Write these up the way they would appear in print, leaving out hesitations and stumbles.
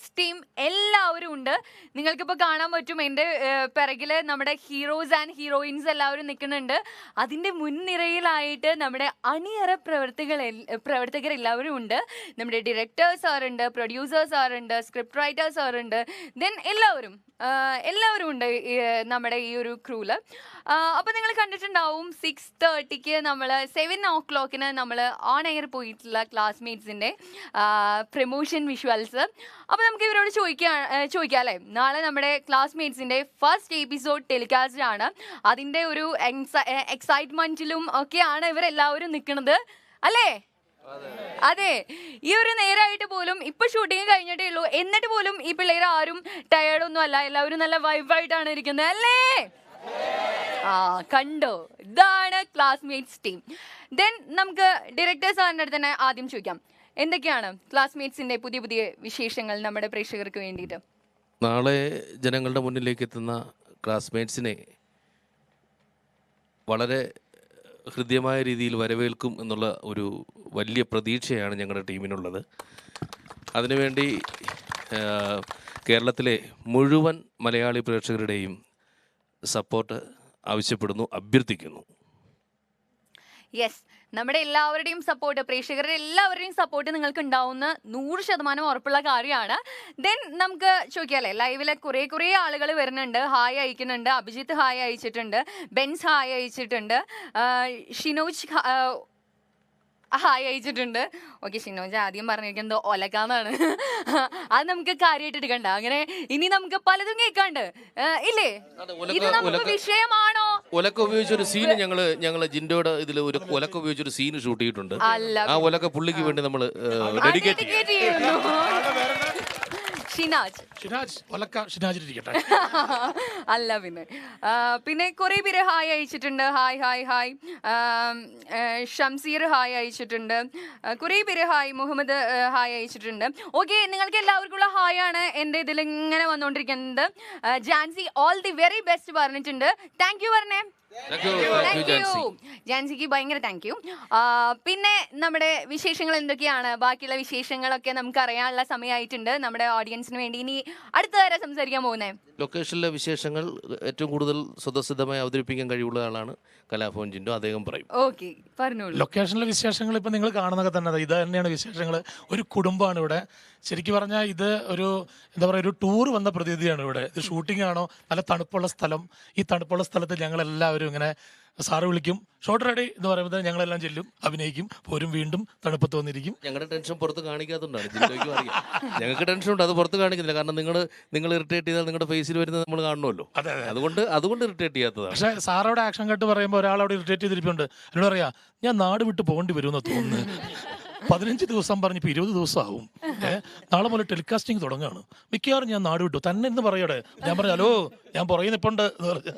Classmates team എല്ലാവരും ഉണ്ട്. നിങ്ങൾക്കിപ്പോൾ കാണാൻ പറ്റും എൻ്റെ പിറകിൽ നമ്മുടെ ഹീറോസ് ആൻഡ് ഹീറോയിൻസ് എല്ലാവരും നിൽക്കുന്നുണ്ട്. അതിൻ്റെ മുൻനിരയിലായിട്ട് നമ്മുടെ അണിയറ പ്രവർത്തകരെല്ലാവരും ഉണ്ട്. നമ്മുടെ ഡയറക്ടേഴ്സ് സാറുണ്ട്, പ്രൊഡ്യൂസേഴ്സ് സാറുണ്ട്, സ്ക്രിപ്റ്റ് റൈറ്റേഴ്സ് സാറുണ്ട്, ദെൻ എല്ലാവരും ഉണ്ട് നമ്മുടെ ഈ ഒരു ക്രൂല്. അപ്പോൾ നിങ്ങൾ കണ്ടിട്ടുണ്ടാവും 6:30 നമ്മൾ 7 o'clock നമ്മൾ ഓൺ എയർ പോയിട്ടുള്ള ക്ലാസ്മേറ്റ്സിൻ്റെ പ്രൊമോഷൻ വിഷ്വൽസ്. അപ്പോൾ നമുക്ക് ഇവരോട് ചോദിക്കാം അല്ലേ, നാളെ നമ്മുടെ ക്ലാസ്മേറ്റ്സിൻ്റെ ഫസ്റ്റ് എപ്പിസോഡ് ടെലികാസ്റ്റ് ആണ്. അതിൻ്റെ ഒരു എക്സൈറ്റ്മെൻറ്റിലും ഒക്കെയാണ് ഇവരെല്ലാവരും നിൽക്കുന്നത് അല്ലേ? അതെ, ഈ ഒരു നേരമായിട്ട് പോലും ഇപ്പൊ ഷൂട്ടിങ് കഴിഞ്ഞിട്ടേ ഉള്ളൂ, എന്നിട്ട് പോലും ഈ പിള്ളേർ ആരും ടയേർഡൊന്നും അല്ല, എല്ലാവരും നല്ല വൈബായിട്ടാണ് ഇരിക്കുന്നത് അല്ലേ? കണ്ടോ, ഇതാണ് ക്ലാസ്മേറ്റ്സ് ടീം. ദെൻ നമുക്ക് ഡയറക്ടർ സാറിൻ്റെ അടുത്ത് തന്നെ ആദ്യം ചോദിക്കാം, എന്തൊക്കെയാണ് ക്ലാസ്മേറ്റ്സിന്റെ പുതിയ പുതിയ വിശേഷങ്ങൾ നമ്മുടെ പ്രേക്ഷകർക്ക് വേണ്ടിയിട്ട്? നാളെ ജനങ്ങളുടെ മുന്നിലേക്ക് എത്തുന്ന ക്ലാസ്മേറ്റ്സിനെ വളരെ ഹൃദ്യമായ രീതിയിൽ വരവേൽക്കും എന്നുള്ള ഒരു വലിയ പ്രതീക്ഷയാണ് ഞങ്ങളുടെ ടീമിനുള്ളത്. അതിനുവേണ്ടി കേരളത്തിലെ മുഴുവൻ മലയാളി പ്രേക്ഷകരുടെയും സപ്പോർട്ട് ആവശ്യപ്പെടുന്നു, അഭ്യർത്ഥിക്കുന്നു. യെസ്, നമ്മുടെ എല്ലാവരുടെയും സപ്പോർട്ട്, പ്രേക്ഷകരുടെ എല്ലാവരുടെയും സപ്പോർട്ട് നിങ്ങൾക്ക് ഉണ്ടാവുന്ന 100% ഉറപ്പുള്ള കാര്യമാണ്. ദെൻ നമുക്ക് ചോദിക്കാമല്ലേ, ലൈവിലെ കുറേ ആളുകൾ വരുന്നുണ്ട്, ഹായ് അയക്കുന്നുണ്ട്. അഭിജിത്ത് ഹായ് അയച്ചിട്ടുണ്ട്, ബെൻസ് ഹായ് അയച്ചിട്ടുണ്ട്, ഷിനോജ് ഹായ് അയച്ചിട്ടുണ്ട്. ഓക്കെ, ഷിനോജ് ആദ്യം പറഞ്ഞിരിക്കുന്നത് ഒലക്കാന്നാണ്. അത് നമുക്ക് കാര്യമായിട്ട് എടുക്കണ്ട. അങ്ങനെ ഇനി നമുക്ക് പലതും കേൾക്കാണ്ട് ഇല്ലേ? ഇത് നമുക്ക് വിഷയമാണോ? ഒലക്ക ഉപയോഗിച്ചൊരു സീന് ഞങ്ങള് ജിൻഡോയുടെ ഇതിൽ ഒരു ഒലക്ക ഉപയോഗിച്ചൊരു സീന് ഷൂട്ട് ചെയ്തിട്ടുണ്ട്. ആ ഒലക്ക പുള്ളിക്ക് വേണ്ടി നമ്മൾ ഡെഡിക്കേറ്റ് ചെയ്യുന്നു. അല്ല പിന്നെ കുറെ പേര് ഹായ് അയച്ചിട്ടുണ്ട്. ഹായ്. ഷംസീർ ഹായ് അയച്ചിട്ടുണ്ട്. കുറെ പേര് ഹായ്, മുഹമ്മദ് ഹായ് അയച്ചിട്ടുണ്ട്. ഓക്കെ, നിങ്ങൾക്ക് എല്ലാവർക്കുള്ള ഹായ് ആണ് എൻ്റെ ഇതിൽ ഇങ്ങനെ വന്നുകൊണ്ടിരിക്കുന്നത്. Jancy all the very best പറഞ്ഞിട്ടുണ്ട്. താങ്ക് യു പറഞ്ഞേ. ജാൻസിക്ക് ഭയങ്കര താങ്ക് യു. പിന്നെ നമ്മുടെ വിശേഷങ്ങൾ എന്തൊക്കെയാണ്? ബാക്കിയുള്ള വിശേഷങ്ങളൊക്കെ നമുക്ക് അറിയാനുള്ള സമയമായിട്ടുണ്ട്. നമ്മുടെ ഓഡിയൻസിന് വേണ്ടി ഇനി അടുത്തതാരാ സംസാരിക്കാൻ പോകുന്നത്? ലൊക്കേഷനിലെ വിശേഷങ്ങൾ ഏറ്റവും കൂടുതൽ സ്വതസിദ്ധമായി അവതരിപ്പിക്കാൻ കഴിവുള്ള ആളാണ് കലാഭവൻ ജിൻഡോ, അദ്ദേഹം പറയും. ഓക്കെ, പറഞ്ഞോളൂ. ലൊക്കേഷനിലെ വിശേഷങ്ങൾ ഇപ്പം നിങ്ങൾ കാണുന്നതൊക്കെ തന്നെ ഇത് തന്നെയാണ് വിശേഷങ്ങൾ. ഒരു കുടുംബമാണ് ഇവിടെ. ശരിക്കും പറഞ്ഞാൽ ഇത് ഒരു എന്താ പറയുക, ഒരു ടൂർ വന്ന പ്രതീതിയാണ് ഇവിടെ. ഇത് ഷൂട്ടിംഗ് ആണോ, നല്ല തണുപ്പുള്ള സ്ഥലം. ഈ തണുപ്പുള്ള സ്ഥലത്ത് ഞങ്ങളെല്ലാവരും ഇങ്ങനെ സാറ് വിളിക്കും, ഷോട്ട് റെഡി എന്ന് പറയുമ്പോൾ ഞങ്ങളെല്ലാം ചെല്ലും, അഭിനയിക്കും, പോരും, വീണ്ടും തണുപ്പത്ത് വന്നിരിക്കും. ഞങ്ങളുടെ ടെൻഷൻ പുറത്ത് കാണിക്കാത്തതുകൊണ്ടാണ്, ജിൻഡോയ്ക്കും അറിയാം. ഞങ്ങൾക്ക് ടെൻഷനുണ്ട്, അത് പുറത്ത് കാണിക്കുന്നില്ല. കാരണം നിങ്ങൾ ഇറിറ്റേറ്റ് ചെയ്താൽ നിങ്ങളുടെ ഫേസിൽ വരുന്നത് നമ്മൾ കാണണമല്ലോ. അതുകൊണ്ട് ഇറിറ്റേറ്റ് ചെയ്യാത്തതാണ്. പക്ഷേ സാറവിടെ ആക്ഷൻ കട്ട് പറയുമ്പോൾ ഒരാളവിടെ ഇറിറ്റേറ്റ് ചെയ്തിരിപ്പുണ്ട്. എന്നോട് പറയാ, ഞാൻ നാട് വിട്ട് പോകേണ്ടി വരുമെന്ന് തോന്നുന്നു. 15 ദിവസം പറഞ്ഞിപ്പോൾ 20 ദിവസം ആവും. നാളെ മുതൽ ടെലികാസ്റ്റിംഗ് തുടങ്ങുകയാണ്, മിക്കവാറും ഞാൻ നാട് വിട്ടു തന്നെ എന്ന് പറയടെ. ഞാൻ പറഞ്ഞു, ഹലോ, ഞാൻ പുറകെ നിൽപ്പുണ്ട് എന്ന് പറഞ്ഞു.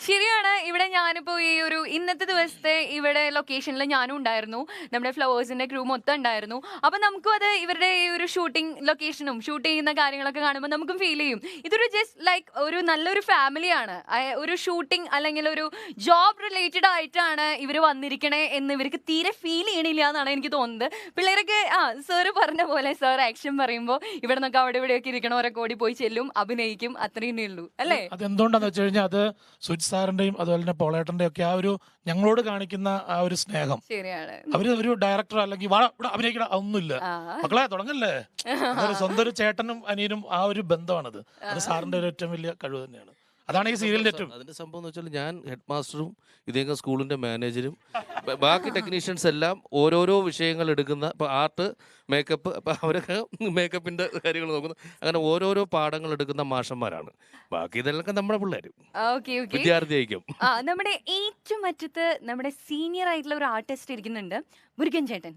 ശരിയാണ്. ഇവിടെ ഞാനിപ്പോൾ ഈ ഒരു ഇന്നത്തെ ദിവസത്തെ ഇവിടെ ലൊക്കേഷനിൽ ഞാനും ഉണ്ടായിരുന്നു, നമ്മുടെ ഫ്ലവേഴ്സിൻ്റെ ക്രൂ മൊത്തം ഉണ്ടായിരുന്നു. അപ്പം നമുക്കും അത് ഇവരുടെ ഈ ഒരു ഷൂട്ടിംഗ് ലൊക്കേഷനും ഷൂട്ട് ചെയ്യുന്ന കാര്യങ്ങളൊക്കെ കാണുമ്പോൾ നമുക്കും ഫീൽ ചെയ്യും ഇതൊരു ജസ്റ്റ് ലൈക്ക് ഒരു നല്ലൊരു ഫാമിലിയാണ്. ഒരു ഷൂട്ടിംഗ് അല്ലെങ്കിൽ ഒരു ജോബ് റിലേറ്റഡ് ആയിട്ടാണ് ഇവർ വന്നിരിക്കണേ എന്ന് ഇവർക്ക് തീരെ ഫീൽ ചെയ്യണില്ല എന്നാണ് എനിക്ക് തോന്നുന്നത്. പിള്ളേരൊക്കെ സാറ് പറഞ്ഞ പോലെ സാർ ആക്ഷൻ പറയുമ്പോൾ ഇവിടെ നിന്നൊക്കെ അവിടെ ഇവിടെയൊക്കെ ഇരിക്കണവരൊക്കെ ഓടി പോയി ചെല്ലും, അഭിനയിക്കും, അത്രയും ഉള്ളൂ അല്ലേ? അതെന്തുകൊണ്ടാന്ന് വെച്ച് കഴിഞ്ഞാൽ അത് സുജിത് സാറിന്റെയും അതുപോലെ തന്നെ പോളേട്ടന്റെ ഒക്കെ ആ ഒരു ഞങ്ങളോട് കാണിക്കുന്ന ആ ഒരു സ്നേഹം. അവര് ഒരു ഡയറക്ടർ അല്ലെങ്കിൽ അഭിനയിക്കണ ഒന്നുമില്ല, മക്കളെ തുടങ്ങല്ലേ, സ്വന്തം ഒരു ചേട്ടനും അനിയനും ആ ഒരു ബന്ധമാണത്. അത് സാറിന്റെ ഒരു ഏറ്റവും വലിയ കഴിവ് തന്നെയാണ്. അതാണ് ഈ സീരിയലിന്റെ ഏറ്റവും അതിന്റെ സംഭവം എന്ന് വെച്ചാൽ ഞാൻ ഹെഡ് മാസ്റ്ററും ഇദ്ദേഹം സ്കൂളിന്റെ മാനേജരും ബാക്കി ടെക്നീഷ്യൻസ് എല്ലാം ഓരോരോ വിഷയങ്ങൾ എടുക്കുന്ന, ഇപ്പൊ ആർട്ട്, മേക്കപ്പ്, അപ്പൊ അവരൊക്കെ മേക്കപ്പിന്റെ കാര്യങ്ങൾ നോക്കുന്നു. അങ്ങനെ ഓരോരോ പാഠങ്ങൾ എടുക്കുന്ന മാഷന്മാരാണ്. ബാക്കി ഇതെല്ലാം നമ്മുടെ പിള്ളേർ വിദ്യാർത്ഥിയായിരിക്കും. നമ്മുടെ ഏറ്റവും അറ്റത്ത് നമ്മുടെ സീനിയർ ആയിട്ടുള്ള ഒരു ആർട്ടിസ്റ്റ് ഇരിക്കുന്നുണ്ട്, മുരുകൻ ചേട്ടൻ.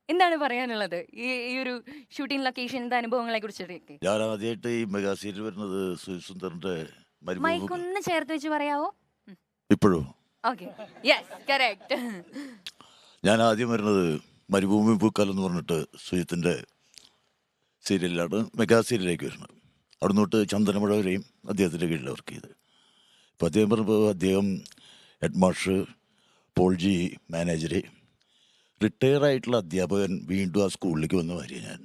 എന്താണ് പറയാനുള്ളത് ഈ ഒരു ഷൂട്ടിംഗ് ലൊക്കേഷന്റെ അനുഭവങ്ങളെ കുറിച്ചിട്ട്? ഞാൻ ആദ്യമായിട്ട് ഈ മെഗാ സീരിയൽ വരുന്നത് സുന്ദറിന്റെ മൈക്കൊന്ന് ചേർത്ത് വെച്ച് പറയാവോ? ഇപ്പോഴും ഞാൻ ആദ്യം വരുന്നത് മരുഭൂമി പൂക്കാലം എന്ന് പറഞ്ഞിട്ട് സുജിത്തിന്റെ സീരിയലിലാണ് മെഗാ സീരിയലിലേക്ക് വരുന്നത്. അവിടെ നിന്നോട്ട് ചന്ദനമഴ വരെയും അദ്ദേഹത്തിൻ്റെ കീഴിൽ വർക്ക് ചെയ്ത്. ഇപ്പോൾ അദ്ദേഹം പറഞ്ഞപ്പോൾ അദ്ദേഹം ഹെഡ് മാസ്റ്റർ, പോൾജി മാനേജർ, റിട്ടയർ ആയിട്ടുള്ള അധ്യാപകൻ വീണ്ടും ആ സ്കൂളിലേക്ക് വന്ന മാതിരി ഞാൻ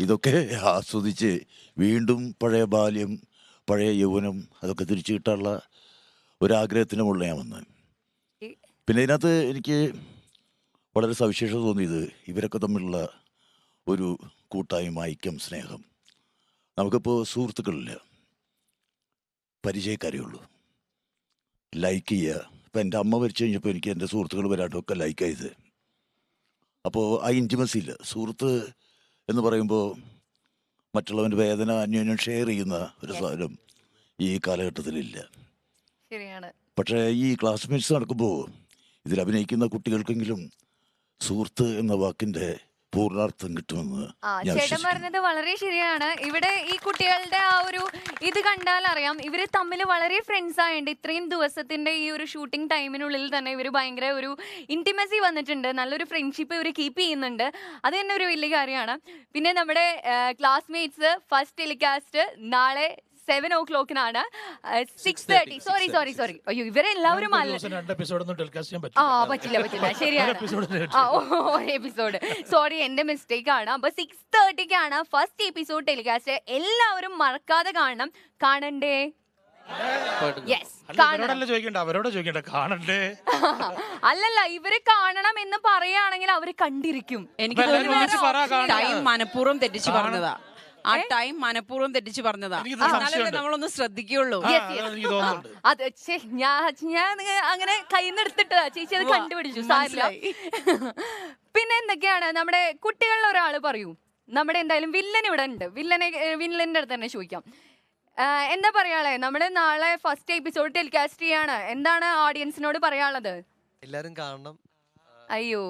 ഇതൊക്കെ ആസ്വദിച്ച് വീണ്ടും പഴയ ബാല്യം, പഴയ യൗവനം അതൊക്കെ തിരിച്ചു കിട്ടാനുള്ള ഒരാഗ്രഹത്തിന് മുകളിൽ ഞാൻ വന്നത്. പിന്നെ ഇതിനകത്ത് എനിക്ക് വളരെ സവിശേഷത തോന്നിയത് ഇവരൊക്കെ തമ്മിലുള്ള ഒരു കൂട്ടായ്മ, ഐക്യം, സ്നേഹം. നമുക്കിപ്പോൾ സുഹൃത്തുക്കളില്ല, പരിചയക്കാരേ ഉള്ളൂ. ലൈക്ക് ചെയ്യുക. ഇപ്പം എൻ്റെ അമ്മ മരിച്ചു കഴിഞ്ഞപ്പോൾ എനിക്ക് എൻ്റെ സുഹൃത്തുക്കൾ വരാട്ടൊക്കെ ലൈക്ക് ചെയ്ത്. അപ്പോൾ ആ ഇൻറ്റിമസി ഇല്ല. സുഹൃത്ത് എന്ന് പറയുമ്പോൾ മറ്റുള്ളവൻ്റെ വേദന അന്യോന്യം ഷെയർ ചെയ്യുന്ന ഒരു സാധനം ഈ കാലഘട്ടത്തിലില്ല. ശരിയാണ്. പക്ഷേ ഈ ക്ലാസ്മേറ്റ്സ് നടക്കുമ്പോൾ ഇതിൽ അഭിനയിക്കുന്ന കുട്ടികൾക്കെങ്കിലും സുഹൃത്ത് എന്ന വാക്കിൻ്റെ പൂർണ്ണാർത്ഥം കിട്ടുമെന്ന് ഞാൻ ചേട്ടൻ വിശ്വസിക്കുന്നു. പറഞ്ഞത് വളരെ ശരിയാണ്. ഇവിടെ ഈ കുട്ടികളുടെ ആ ഒരു ഇത് കണ്ടാൽ അറിയാം, ഇവര് തമ്മിൽ വളരെ ഫ്രണ്ട്സ് ആയിട്ടുണ്ട്. ഇത്രയും ദിവസത്തിന്റെ ഈ ഒരു ഷൂട്ടിംഗ് ടൈമിനുള്ളിൽ തന്നെ ഇവർ ഭയങ്കര ഒരു ഇന്റിമസി വന്നിട്ടുണ്ട്. നല്ലൊരു ഫ്രണ്ട്ഷിപ്പ് ഇവർ കീപ്പ് ചെയ്യുന്നുണ്ട്. അത് തന്നെ ഒരു വലിയ കാര്യമാണ്. പിന്നെ നമ്മുടെ ക്ലാസ്മേറ്റ്സ് ഫസ്റ്റ് ടെലികാസ്റ്റ് നാളെ 7 o'clock 6:30. സോറി അയ്യോ ഇവരെല്ലാവരും അല്ല. പറ്റില്ല ശരിയാണ്. ഒരു എപ്പിസോഡ് സോറി, എന്റെ മിസ്റ്റേക്ക് ആണ്. അപ്പൊ 6:30 ഫസ്റ്റ് എപ്പിസോഡ് ടെലികാസ്റ്റ്. എല്ലാവരും മറക്കാതെ കാണണം. കാണണ്ടേ? യെസ്, അല്ലല്ല, ഇവര് കാണണം എന്ന് പറയുകയാണെങ്കിൽ അവര് കണ്ടിരിക്കും. എനിക്ക് തോന്നുന്നു ടൈം മനഃപൂർവ്വം തെറ്റിച്ച് പറഞ്ഞതാ. ആ ടൈം മനഃപൂർവ്വം തെറ്റിച്ച് പറഞ്ഞതാ. എന്നാലല്ലേ നമ്മളൊന്ന് ശ്രദ്ധിക്കുള്ളൂ. അത് ഞാൻ അങ്ങനെ കയ്യിൽ എടുത്തിട്ടതാ. ചേച്ചി അത് കണ്ടുപിടിച്ചു. സാരില്ല. പിന്നെ എന്തൊക്കെയാണ് നമ്മുടെ കുട്ടികളിൽ ഒരാള് പറയൂ. നമ്മുടെ എന്തായാലും വില്ലൻ ഇവിടെ ഉണ്ട്. വില്ലന്റെ അടുത്ത് തന്നെ ചോദിക്കാം. എന്താ പറയാളെ, നമ്മുടെ നാളെ ഫസ്റ്റ് എപ്പിസോഡ് ടെലികാസ്റ്റ് ചെയ്യാണ്. എന്താണ് ഓഡിയൻസിനോട് പറയാനുള്ളത്? എല്ലാരും കാണണം. അയ്യോ,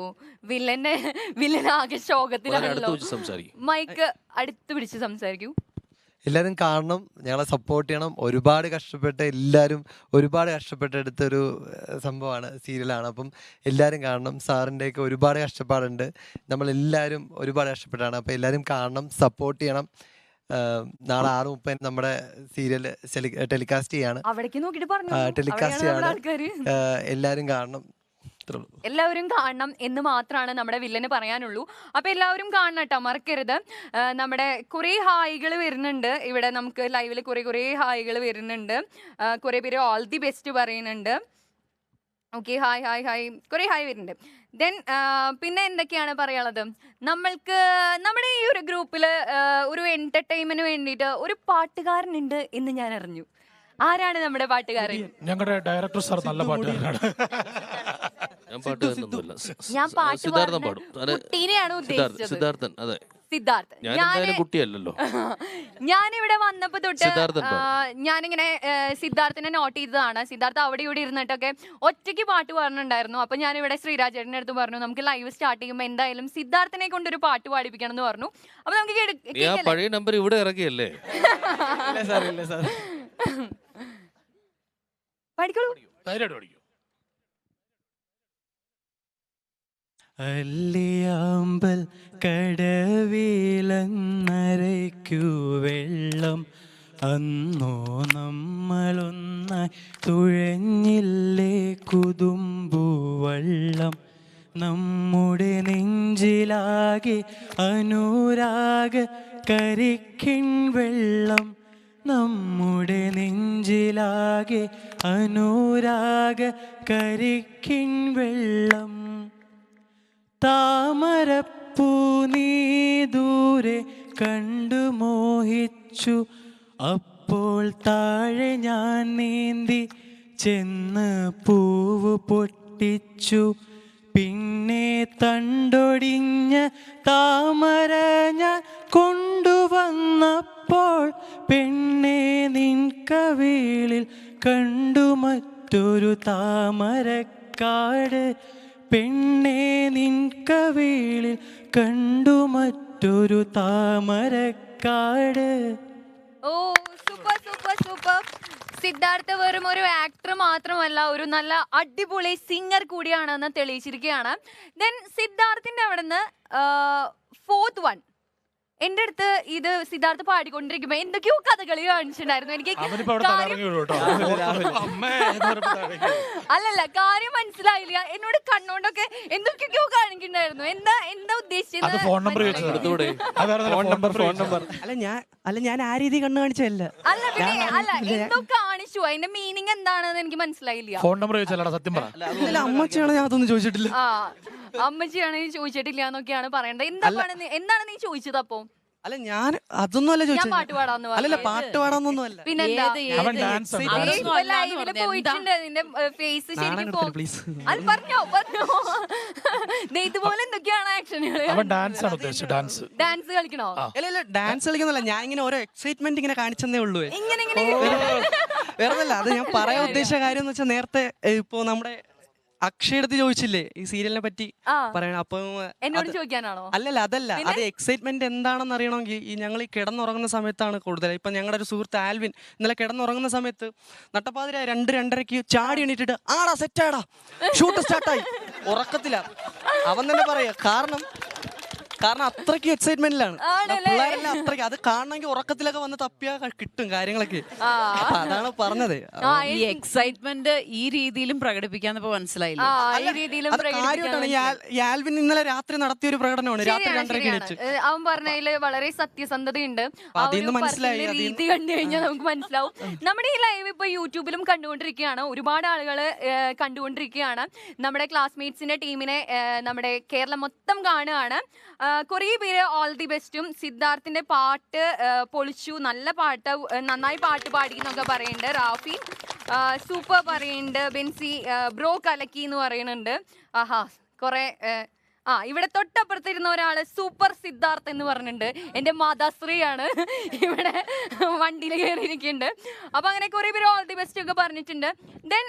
വില്ലൻ ആകെ ശോകത്തിലാണല്ലോ. മൈക്ക് അടുത്ത് പിടിച്ച് സംസാരിക്കൂ. എല്ലാരും കാണണം, ഞങ്ങളെ സപ്പോർട്ട് ചെയ്യണം. ഒരുപാട് കഷ്ടപ്പെട്ട് എല്ലാവരും ഒരുപാട് കഷ്ടപ്പെട്ടെടുത്തൊരു സംഭവമാണ്, സീരിയലാണ്. അപ്പം എല്ലാവരും കാണണം. സാറിൻ്റെയൊക്കെ ഒരുപാട് കഷ്ടപ്പാടുണ്ട്. നമ്മളെല്ലാവരും ഒരുപാട് കഷ്ടപ്പെട്ടാണ്. അപ്പോൾ എല്ലാവരും കാണണം, സപ്പോർട്ട് ചെയ്യണം. നാളെ 6:30 നമ്മുടെ സീരിയൽ ടെലികാസ്റ്റ് ചെയ്യാണ്. ടെലികാസ്റ്റ് ചെയ്യാണ്. എല്ലാവരും കാണണം. എല്ലാവരും കാണണം എന്ന് മാത്രമാണ് നമ്മുടെ വില്ലന് പറയാനുള്ളൂ. അപ്പൊ എല്ലാവരും കാണണം കേട്ടോ, മറക്കരുത്. നമ്മുടെ കുറെ ഹായികൾ വരുന്നുണ്ട് ഇവിടെ. നമുക്ക് ലൈവിൽ കുറെ ഹായികൾ വരുന്നുണ്ട്. കുറെ പേര് ഓൾ ദി ബെസ്റ്റ് പറയുന്നുണ്ട്. ഓക്കെ, ഹായ് കുറെ ഹായ് വരുന്നുണ്ട്. ദെൻ പിന്നെ എന്തൊക്കെയാണ് പറയാനുള്ളത്? നമ്മൾക്ക് നമ്മുടെ ഈ ഒരു ഗ്രൂപ്പില് ഒരു എന്റർടൈൻമെന്റിന് വേണ്ടിയിട്ട് ഒരു പാട്ടുകാരനുണ്ട് എന്ന് ഞാൻ അറിഞ്ഞു. ആരാണ് നമ്മുടെ പാട്ടുകാരൻ? ഞങ്ങളുടെ ഡയറക്ടർ സാർ നല്ല പാട്ടുകാരനാണ്. ഞാൻ പാട്ട് കുട്ടീനെയാണ് ഉദ്ദേശിച്ചത്. സിദ്ധാർത്ഥൻ. ഞാനിവിടെ വന്നപ്പോ തൊട്ട് ഞാനിങ്ങനെ സിദ്ധാർത്ഥനെ നോട്ട് ചെയ്തതാണ്. സിദ്ധാർത്ഥ അവിടെ ഇവിടെ ഇരുന്നിട്ടൊക്കെ ഒറ്റയ്ക്ക് പാട്ട് പാടുന്നുണ്ടായിരുന്നു. അപ്പൊ ഞാൻ ഇവിടെ ശ്രീരാജേട്ടൻ്റെ അടുത്ത് പറഞ്ഞു, നമുക്ക് ലൈവ് സ്റ്റാർട്ട് ചെയ്യുമ്പോൾ എന്തായാലും സിദ്ധാർത്ഥനെ കൊണ്ടൊരു പാട്ട് പാടിപ്പിക്കണം എന്ന് പറഞ്ഞു. അപ്പൊ നമുക്ക് പഴയ നമ്പർ ഇവിടെ ഇറക്കിയല്ലേ? പഠിക്കോളൂ. അല്ലിയാമ്പൽ കടവിലന്നരയ്ക്കു വെള്ളം അന്നോ നമ്മളൊന്നായി തുഴഞ്ഞില്ലേ കുതുമ്പുവള്ളം നമ്മുടെ നെഞ്ചിലാകെ അനുരാഗ കരിക്കിൻ വെള്ളം നമ്മുടെ നെഞ്ചിലാകെ അനുരാഗ കരിക്കിൻ വെള്ളം താമരപ്പൂ നീ ദൂരെ കണ്ടു മോഹിച്ചു അപ്പോൾ താഴെ ഞാൻ നീന്തി ചെന്ന് പൂവ് പൊട്ടിച്ചു പിന്നെ തണ്ടൊടിഞ്ഞ താമര ഞാൻ കൊണ്ടുവന്നപ്പോൾ പെണ്ണെ നിൻ കവിളിൽ കണ്ടു മറ്റൊരു താമരക്കാട് പെണ്ണെ നിൻ കവിളിൽ കണ്ടു മറ്റൊരു താമരക്കാട്. ഓ സൂപ്പർ സൂപ്പർ സൂപ്പർ. സിദ്ധാർത്ഥ വെറും ഒരു ആക്ടർ മാത്രമല്ല, ഒരു നല്ല അടിപൊളി സിംഗർ കൂടിയാണെന്ന് തെളിയിച്ചിരിക്കുകയാണ്. ദെൻ സിദ്ധാർത്ഥിന്റെ അവിടെ നിന്ന് 4th one എന്റെ അടുത്ത് ഇത് സിദ്ധാർത്ഥ് പാടിക്കൊണ്ടിരിക്കുമ്പോ എന്തൊക്കെയോ കഥകളി കാണിച്ചിട്ടുണ്ടായിരുന്നു. എനിക്ക് അവനിപ്പോ അവിടെ കാര്യം- തലയിറങ്ങി വീഴും കേട്ടോ. അമ്മേ എന്ന് പറഞ്ഞപ്പോ താഴേക്ക് വീഴും. അല്ലല്ല, കാര്യം മനസ്സിലായില്ല. എന്നോട് കണ്ണോണ്ടൊക്കെ എന്തൊക്കെയോ കാണിക്കുന്നുണ്ടായിരുന്നു. എന്താ അത് ഉദ്ദേശിച്ചത്? ഫോൺ നമ്പർ ചോദിച്ചത്. എടുത്തൂടെ? ഫോൺ നമ്പർ അല്ല ഞാൻ ആ രീതി കണ്ണു കാണിച്ചല്ല. അല്ല പിന്നെ അല്ല എന്തോ കാണിച്ചു, അതിന്റെ മീനിങ് എന്താണെന്ന് എനിക്ക് മനസ്സിലായില്ല. ഫോൺ നമ്പർ ചോദിച്ചല്ലടാ, സത്യം പറ. അമ്മച്ചാണ് ഞാൻ അതൊന്നും ചോദിച്ചിട്ടില്ല. ആ, അമ്മച്ചിയാണെങ്കിൽ ചോദിച്ചിട്ടില്ല എന്നൊക്കെയാണ് പറയേണ്ടത്. എന്താണ് നീ ചോദിച്ചത്? അപ്പൊ അല്ല ഞാൻ അതൊന്നും അല്ല ഞാൻ ചോദിച്ചത്. പാട്ട് പാടാന്ന് അല്ലല്ല പറഞ്ഞു. പാട്ട് പാടാന്നൊന്നും അല്ല. പിന്നെന്താ? അവൻ ഡാൻസ് ആണ്. അതേ excitement ഇപ്പൊ ഒന്നും അല്ലാന്ന് ലൈവില് പറഞ്ഞത്. പോയിട്ടുണ്ട്. നിന്റെ ഫേസ് നാണം ശരിക്കും കെടുത്തല്ലേ, please. അത് പറഞ്ഞോ. ദേ ഇതുപോലെ എന്തൊക്കെയാണ് ആക്ഷനുകൾ? അവൻ ഡാൻസ് ആണ് ഉദ്ദേശിച്ചത്, ഡാൻസ്. ഡാൻസ് കളിക്കണോ? അല്ല ഡാൻസ് കളിക്കുന്നില്ല, ഞാൻ ഇങ്ങനെ ഓരോ എക്സൈറ്റ്മെന്റ് ഇങ്ങനെ കാണിച്ചെന്നേ ഉള്ളൂ. ഇങ്ങനെ വേറൊന്നല്ല, അത് ഞാൻ പറയാൻ ഉദ്ദേശിച്ച കാര്യം എന്ന് വെച്ചാൽ നേരത്തെ ഇപ്പൊ നമ്മുടെ അക്ഷയ അടുത്ത് ചോദിച്ചില്ലേ ഈ സീരിയലിനെ പറ്റി ആ. പറയണം. അപ്പം എന്നോട് അത് ചോദിക്കാനാണോ? അല്ലല്ല അതല്ല, അത് എക്സൈറ്റ്മെന്റ് എന്താണെന്ന് അറിയണമെങ്കിൽ ഈ ഞങ്ങൾ ഈ കിടന്നുറങ്ങുന്ന സമയത്താണ് കൂടുതൽ. ഇപ്പൊ ഞങ്ങളുടെ ഒരു സുഹൃത്ത് ആൽവിൻ ഇന്നലെ കിടന്നുറങ്ങുന്ന സമയത്ത് നട്ടപ്പാതിര 2-2:30 ചാടി എണീറ്റിട്ട് ആടാ സെറ്റാടാ ഷൂട്ട് സ്റ്റാർട്ടായി ഉറക്കത്തില്ല. അവൻ തന്നെ പറയാ, കാരണം അത്രയ്ക്ക് എക്സൈറ്റ്മെന്റിലാണ് ആണല്ലേ? പിള്ളേരെല്ലാം. അത്രയ്ക്ക് അത് കാണണമെങ്കിൽ ഉറക്കത്തിലൊക്കെ വന്ന് തപ്പിയാ കിട്ടും കാര്യങ്ങളൊക്കെ. ആ. അപ്പൊ അതാണ് പറഞ്ഞത്. ആ, ഈ എക്സൈറ്റ്മെന്റ് ഈ രീതിയിലും പ്രകടിപ്പിക്കാന്നിപ്പോ മനസ്സിലായില്ല. ആ, ഈ രീതിയിലും അത് കാര്യമായിട്ടാണ് ഈ ആൽവിൻ ഇന്നലെ രാത്രി നടത്തിയ ഒരു പ്രകടനമാണ്. രാത്രി ശരിയാണ്, 2:30 ശരിയാണ്. എണീറ്റ്. അവൻ പറഞ്ഞതില് വളരെ സത്യസന്ധതയുണ്ട്. ആ അതിൽ ഒരു നിന്ന് മനസ്സിലായി, പറച്ചിലിന്റെ രീതി കണ്ടു കഴിഞ്ഞാൽ നമുക്ക് മനസ്സിലാവും. നമ്മുടെ ഈ ലൈവ് ഇപ്പൊ യൂട്യൂബിലും കണ്ടുകൊണ്ടിരിക്കുകയാണ്. ഒരുപാട് ആളുകൾ കണ്ടുകൊണ്ടിരിക്കുകയാണ്. നമ്മുടെ ക്ലാസ്മേറ്റ്സിന്റെ ടീമിനെ നമ്മുടെ കേരളം മൊത്തം കാണുകയാണ്. കുറേ പേര് ഓൾ ദി ബെസ്റ്റും, സിദ്ധാർത്ഥിന്റെ പാട്ട് പൊളിച്ചു, നല്ല പാട്ട്, നന്നായി പാട്ട് പാടി എന്നൊക്കെ പറയുന്നുണ്ട്. റാഫി സൂപ്പർ പറയുന്നുണ്ട്. ബെൻസി ബ്രോ കലക്കി എന്ന് പറയുന്നുണ്ട്. ആഹാ, കുറെ ഇവിടെ തൊട്ടപ്പുറത്തിരുന്ന ഒരാള് സൂപ്പർ സിദ്ധാർത്ഥ് എന്ന് പറഞ്ഞിട്ടുണ്ട്. എൻ്റെ മാതാശ്രീയാണ് ഇവിടെ വണ്ടിയിൽ കയറിയിരിക്കുന്നുണ്ട്. അപ്പൊ അങ്ങനെ കുറെ പേര് ഓൾ ദി ബെസ്റ്റ് ഒക്കെ പറഞ്ഞിട്ടുണ്ട്. ദെൻ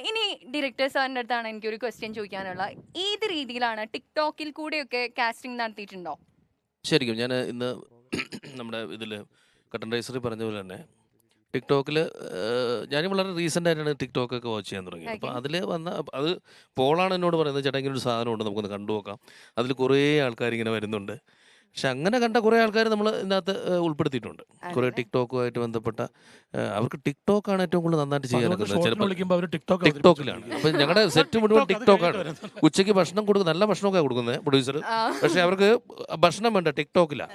ഇനി ഡയറക്ടർ സാറിൻ്റെ അടുത്താണ് എനിക്കൊരു ക്വസ്റ്റ്യൻ ചോദിക്കാനുള്ള. ഏത് രീതിയിലാണ് ടിക്ടോക്കിൽ കൂടെയൊക്കെ കാസ്റ്റിംഗ് നടത്തിയിട്ടുണ്ടോ? ശരിക്കും ഞാൻ ഇന്ന് നമ്മുടെ ഇതിൽ കട്ടൻ റൈസറി പറഞ്ഞ പോലെ തന്നെ ടിക്ടോക്കിൽ ഞാൻ വളരെ റീസെൻ്റ് ആയിട്ടാണ് ടിക്ടോക്കൊക്കെ വാച്ച് ചെയ്യാൻ തുടങ്ങിയത്. അപ്പോൾ അതിൽ വന്ന അത് പോളാണ് എന്നോട് പറയുന്നത്, ചേട്ടാ ഇങ്ങനെ ഒരു സാധനമുണ്ട്, നമുക്കൊന്ന് കണ്ടു നോക്കാം. അതിൽ കുറേ ആൾക്കാർ ഇങ്ങനെ വരുന്നുണ്ട്. പക്ഷെ അങ്ങനെ കണ്ട കുറേ ആൾക്കാർ നമ്മൾ ഇതിനകത്ത് ഉൾപ്പെടുത്തിയിട്ടുണ്ട്. കുറേ ടിക്ടോക്കുമായിട്ട് ബന്ധപ്പെട്ട അവർക്ക് ടിക്ടോക്കാണ് ഏറ്റവും കൂടുതൽ നന്നായിട്ട് ചെയ്യാനൊക്കെ ചിലപ്പോൾ വിളിക്കുമ്പോൾ അവർ ടിക്ടോക്ക് ടിക്ടോക്കിലാണ്. അപ്പം ഞങ്ങളുടെ സെറ്റ് മുഴുവൻ ടിക്ടോക്കാണ്. ഉച്ചയ്ക്ക് ഭക്ഷണം കൊടുക്കും, നല്ല ഭക്ഷണമൊക്കെ കൊടുക്കുന്നത് പ്രൊഡ്യൂസർ. പക്ഷെ അവർക്ക് ഭക്ഷണം വേണ്ട, ടിക്ടോക്കിലാണ്.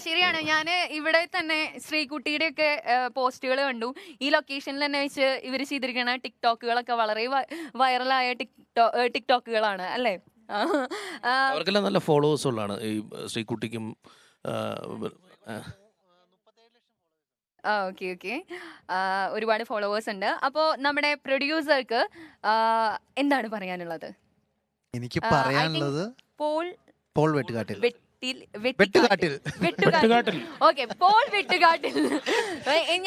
ശരിയാണ്. ഞാൻ ഇവിടെ തന്നെ ശ്രീകുട്ടിയുടെ ഒക്കെ പോസ്റ്റുകൾ കണ്ടു. ഈ ലൊക്കേഷനിൽ തന്നെ വെച്ച് ഇവർ ചെയ്തിരിക്കുന്ന ടിക്ടോക്കുകളൊക്കെ വളരെ വൈറലായ ടിക്ടോക്കുകളാണ് അല്ലേ? അവർക്കെല്ലാം നല്ല ഫോളോവേഴ്സ് ഉള്ളതാണ് ഈ ശ്രീകുട്ടിക്കും. ഓക്കെ ഓക്കെ, ഒരുപാട് ഫോളോവേഴ്സ് ഉണ്ട്. അപ്പോൾ നമ്മുടെ പ്രൊഡ്യൂസർക്ക് എന്താണ് പറയാനുള്ളത്? എനിക്ക് പറയാനുള്ളത് Paul Vettukattil. Vettukattil. Okay, Paul Vettukattil.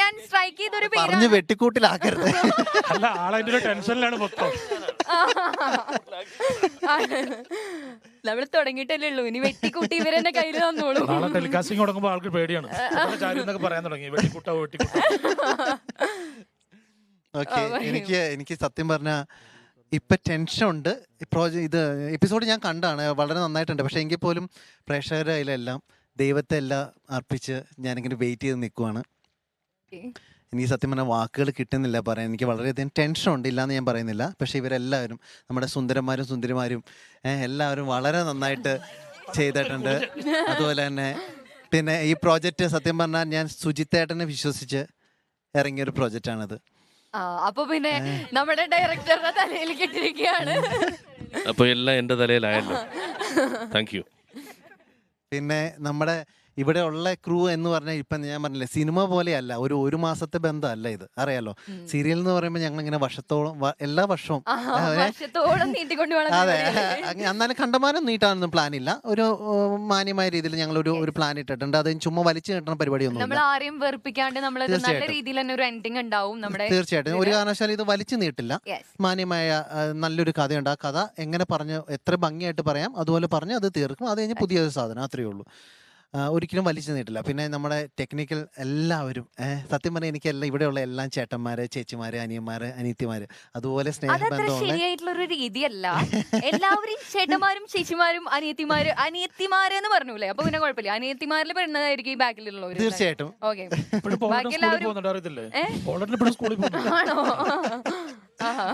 ഞാൻ സ്ട്രൈക്ക് ചെയ്തൊരു പറഞ്ഞു പേര്. വെട്ടിക്കൂട്ടിലാക്കരുത്. അല്ല, ആളതിന്റെ ഒരു ടെൻഷനിലാണ് മൊത്തം. നമ്മൾ തുടങ്ങിയിട്ടല്ലേ ഉള്ളൂ, ഇനി വെട്ടിക്കൂട്ടി ഇവരെന്നെ കയ്യിൽ തന്നോളൂ. നാളെ ടെലികാസ്റ്റിംഗ് തുടങ്ങുമ്പോൾ ആൾക്ക് പേടിയാണ്. എന്നൊക്കെ പറയാൻ തുടങ്ങി, വെട്ടിക്കൂട്ട. ഓക്കെ, എനിക്ക് സത്യം പറഞ്ഞ ഇപ്പൊ ടെൻഷൻ ഉണ്ട്. ഇത് എപ്പിസോഡ് ഞാൻ കണ്ടാണ്, വളരെ നന്നായിട്ടുണ്ട്. പക്ഷെ എങ്കിൽ പോലും പ്രേക്ഷകരെ അതിലെല്ലാം ദൈവത്തെ എല്ലാം അർപ്പിച്ച് ഞാനിങ്ങനെ വെയിറ്റ് ചെയ്ത് നിൽക്കുവാണ്. എനിക്ക് സത്യം പറഞ്ഞാൽ വാക്കുകൾ കിട്ടുന്നില്ല പറയാൻ. എനിക്ക് വളരെയധികം ടെൻഷൻ ഉണ്ട്, ഇല്ലാന്ന് ഞാൻ പറയുന്നില്ല. പക്ഷെ ഇവരെല്ലാവരും നമ്മുടെ സുന്ദരന്മാരും സുന്ദരിമാരും എല്ലാവരും വളരെ നന്നായിട്ട് ചെയ്തിട്ടുണ്ട്. അതുപോലെ തന്നെ പിന്നെ ഈ പ്രോജക്റ്റ് സത്യം പറഞ്ഞാൽ ഞാൻ സുജിത്തേട്ടനെ വിശ്വസിച്ച് ഇറങ്ങിയൊരു പ്രോജക്റ്റാണിത്. അപ്പൊ പിന്നെ നമ്മുടെ ഡയറക്ടറുടെ തലയിൽ കിട്ടിയിരിക്കുകയാണ്. അപ്പൊ എല്ലാം എൻ്റെ തലയിലായല്ലോ. Thank you. പിന്നെ നമ്മുടെ ഇവിടെ ഉള്ള ക്രൂ എന്ന് പറഞ്ഞാൽ ഇപ്പം ഞാൻ പറഞ്ഞില്ലേ, സിനിമ പോലെയല്ല, ഒരു മാസത്തെ ബന്ധമല്ല ഇത്, അറിയാലോ. സീരിയൽ എന്ന് പറയുമ്പോൾ ഞങ്ങൾ ഇങ്ങനെ വർഷത്തോളം എല്ലാ വർഷവും അതെ, എന്നാലും കണ്ടമാനം നീട്ടാനൊന്നും പ്ലാൻ ഇല്ല. ഒരു മാന്യമായ രീതിയിൽ ഞങ്ങൾ ഒരു പ്ലാൻ ഇട്ടിട്ടുണ്ട്. അത് ചുമ്മാ വലിച്ചു കിട്ടുന്ന പരിപാടിയൊന്നും നമ്മൾ ആരെയും വെറുപ്പിക്കാണ്ട് നമ്മൾ നല്ല രീതിയിൽ തന്നെ ഒരു എൻഡിങ് ഉണ്ടാവും നമ്മുടെ. തീർച്ചയായിട്ടും ഒരു കാരണവശാലും ഇത് വലിച്ചു നീട്ടില്ല. മാന്യമായ നല്ലൊരു കഥയുണ്ട്. ആ കഥ എങ്ങനെ പറഞ്ഞ് എത്ര ഭംഗിയായിട്ട് പറയാം അതുപോലെ പറഞ്ഞ് അത് തീർക്കും. അത് കഴിഞ്ഞ് പുതിയൊരു സാധനം, അത്രയേ ഉള്ളൂ. ഒരിക്കലും വലിച്ചു നീട്ടില്ല. പിന്നെ നമ്മുടെ ടെക്നിക്കൽ എല്ലാവരും സത്യം പറഞ്ഞാൽ എനിക്കെല്ലാം ഇവിടെയുള്ള എല്ലാം ചേട്ടന്മാര്, ചേച്ചിമാര്, അനിയന്മാര്, അനിയത്തിമാര്, അതുപോലെ അതത്ര സ്നേഹബന്ധമുള്ള ശരിയായിട്ടുള്ളൊരു രീതിയല്ല. എല്ലാവരും ചേട്ടന്മാരും ചേച്ചിമാരും അനിയത്തിമാര് എന്ന് പറഞ്ഞൂലേ, അപ്പൊ പിന്നെ കുഴപ്പമില്ല. അനിയത്തിമാരിൽ പെടുന്നതായിരിക്കും ഈ ബാക്കിലുള്ളവര്. തീർച്ചയായിട്ടും. ഓക്കെ, ഇപ്പോഴും പോളേട്ടൻ സ്കൂളിൽ പോകുന്നുണ്ട്, അറിയത്തില്ലേ? പോളേട്ടൻ ഇപ്പോഴും സ്കൂളിൽ പോകുന്നുണ്ട്. ആണോ? ആഹാ.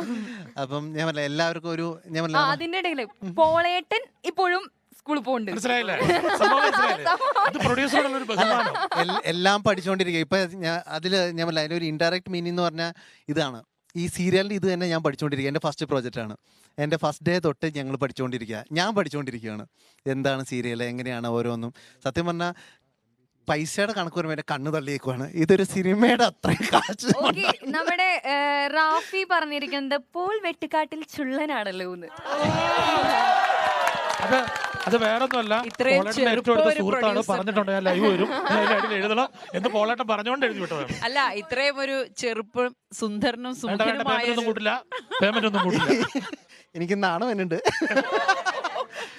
അപ്പം ഞാൻ പറഞ്ഞില്ല എല്ലാവർക്കും ഒരു ഞാൻ ആ, പറഞ്ഞില്ല അതിന്റെ ഇടയില് പോളേട്ടൻ ഇപ്പോഴും സ്കൂളിൽ പോകുന്നുണ്ട്. മനസ്സിലായില്ലേ? സംഭവം മനസ്സിലായില്ലേ? അത് പ്രൊഡ്യൂസറുള്ള ഒരു ബഹുമാനം. എല്ലാം പഠിച്ചുകൊണ്ടിരിക്കുക. ഇപ്പൊ അതിൽ ഞാൻ പറഞ്ഞില്ല അതിലൊരു ഇൻഡയറക്റ്റ് മീനിങ് എന്ന് പറഞ്ഞാൽ ഇതാണ്. ഈ സീരിയലിൽ ഇത് തന്നെ ഞാൻ പഠിച്ചുകൊണ്ടിരിക്കുക. എൻ്റെ ഫസ്റ്റ് പ്രോജക്റ്റാണ്. എൻ്റെ ഫസ്റ്റ് ഡേ തൊട്ട് ഞങ്ങൾ പഠിച്ചുകൊണ്ടിരിക്കുക. ഞാൻ പഠിച്ചുകൊണ്ടിരിക്കുകയാണ് എന്താണ് സീരിയൽ, എങ്ങനെയാണ് ഓരോന്നും. സത്യം പറഞ്ഞാൽ പൈസയുടെ കണക്ക് വരുമ്പോൾ എൻ്റെ കണ്ണ് തള്ളിയേക്കുവാണ്. ഇതൊരു സിനിമയുടെ അത്രയും കാശ്. ഓക്കെ, നമ്മുടെ റാഫി പറഞ്ഞിരിക്കുന്നത് പോൾ വെട്ടുകാട്ടിൽ ചുള്ളനാണല്ലോ എന്ന്. അത് വേറൊന്നുമല്ല, ഇത്രയും പോളേട്ടൻ ഏറ്റവും അടുത്ത ചെറുപ്പം ഒരു സുഹൃത്താണ്. producer. പറഞ്ഞിട്ടുണ്ട് ഞാൻ ലൈവ് വരും, ഞാൻ അതിന്റെ അടിയിൽ എഴുതണം എന്ന് പോളേട്ടൻ പറഞ്ഞുകൊണ്ട് എഴുതി വിട്ടതാണ്. അല്ല, ഇത്രയും ഒരു ചെറുപ്പം സുന്ദരനും വേണ്ട വേണ്ട, സുമുഖനുമായ പേയ്മെന്റ് ഒന്നും കൂട്ടില്ല, പേയ്മെന്റ് ഒന്നും കൂട്ടില്ല. എനിക്ക് നാണം വരുന്നുണ്ട്.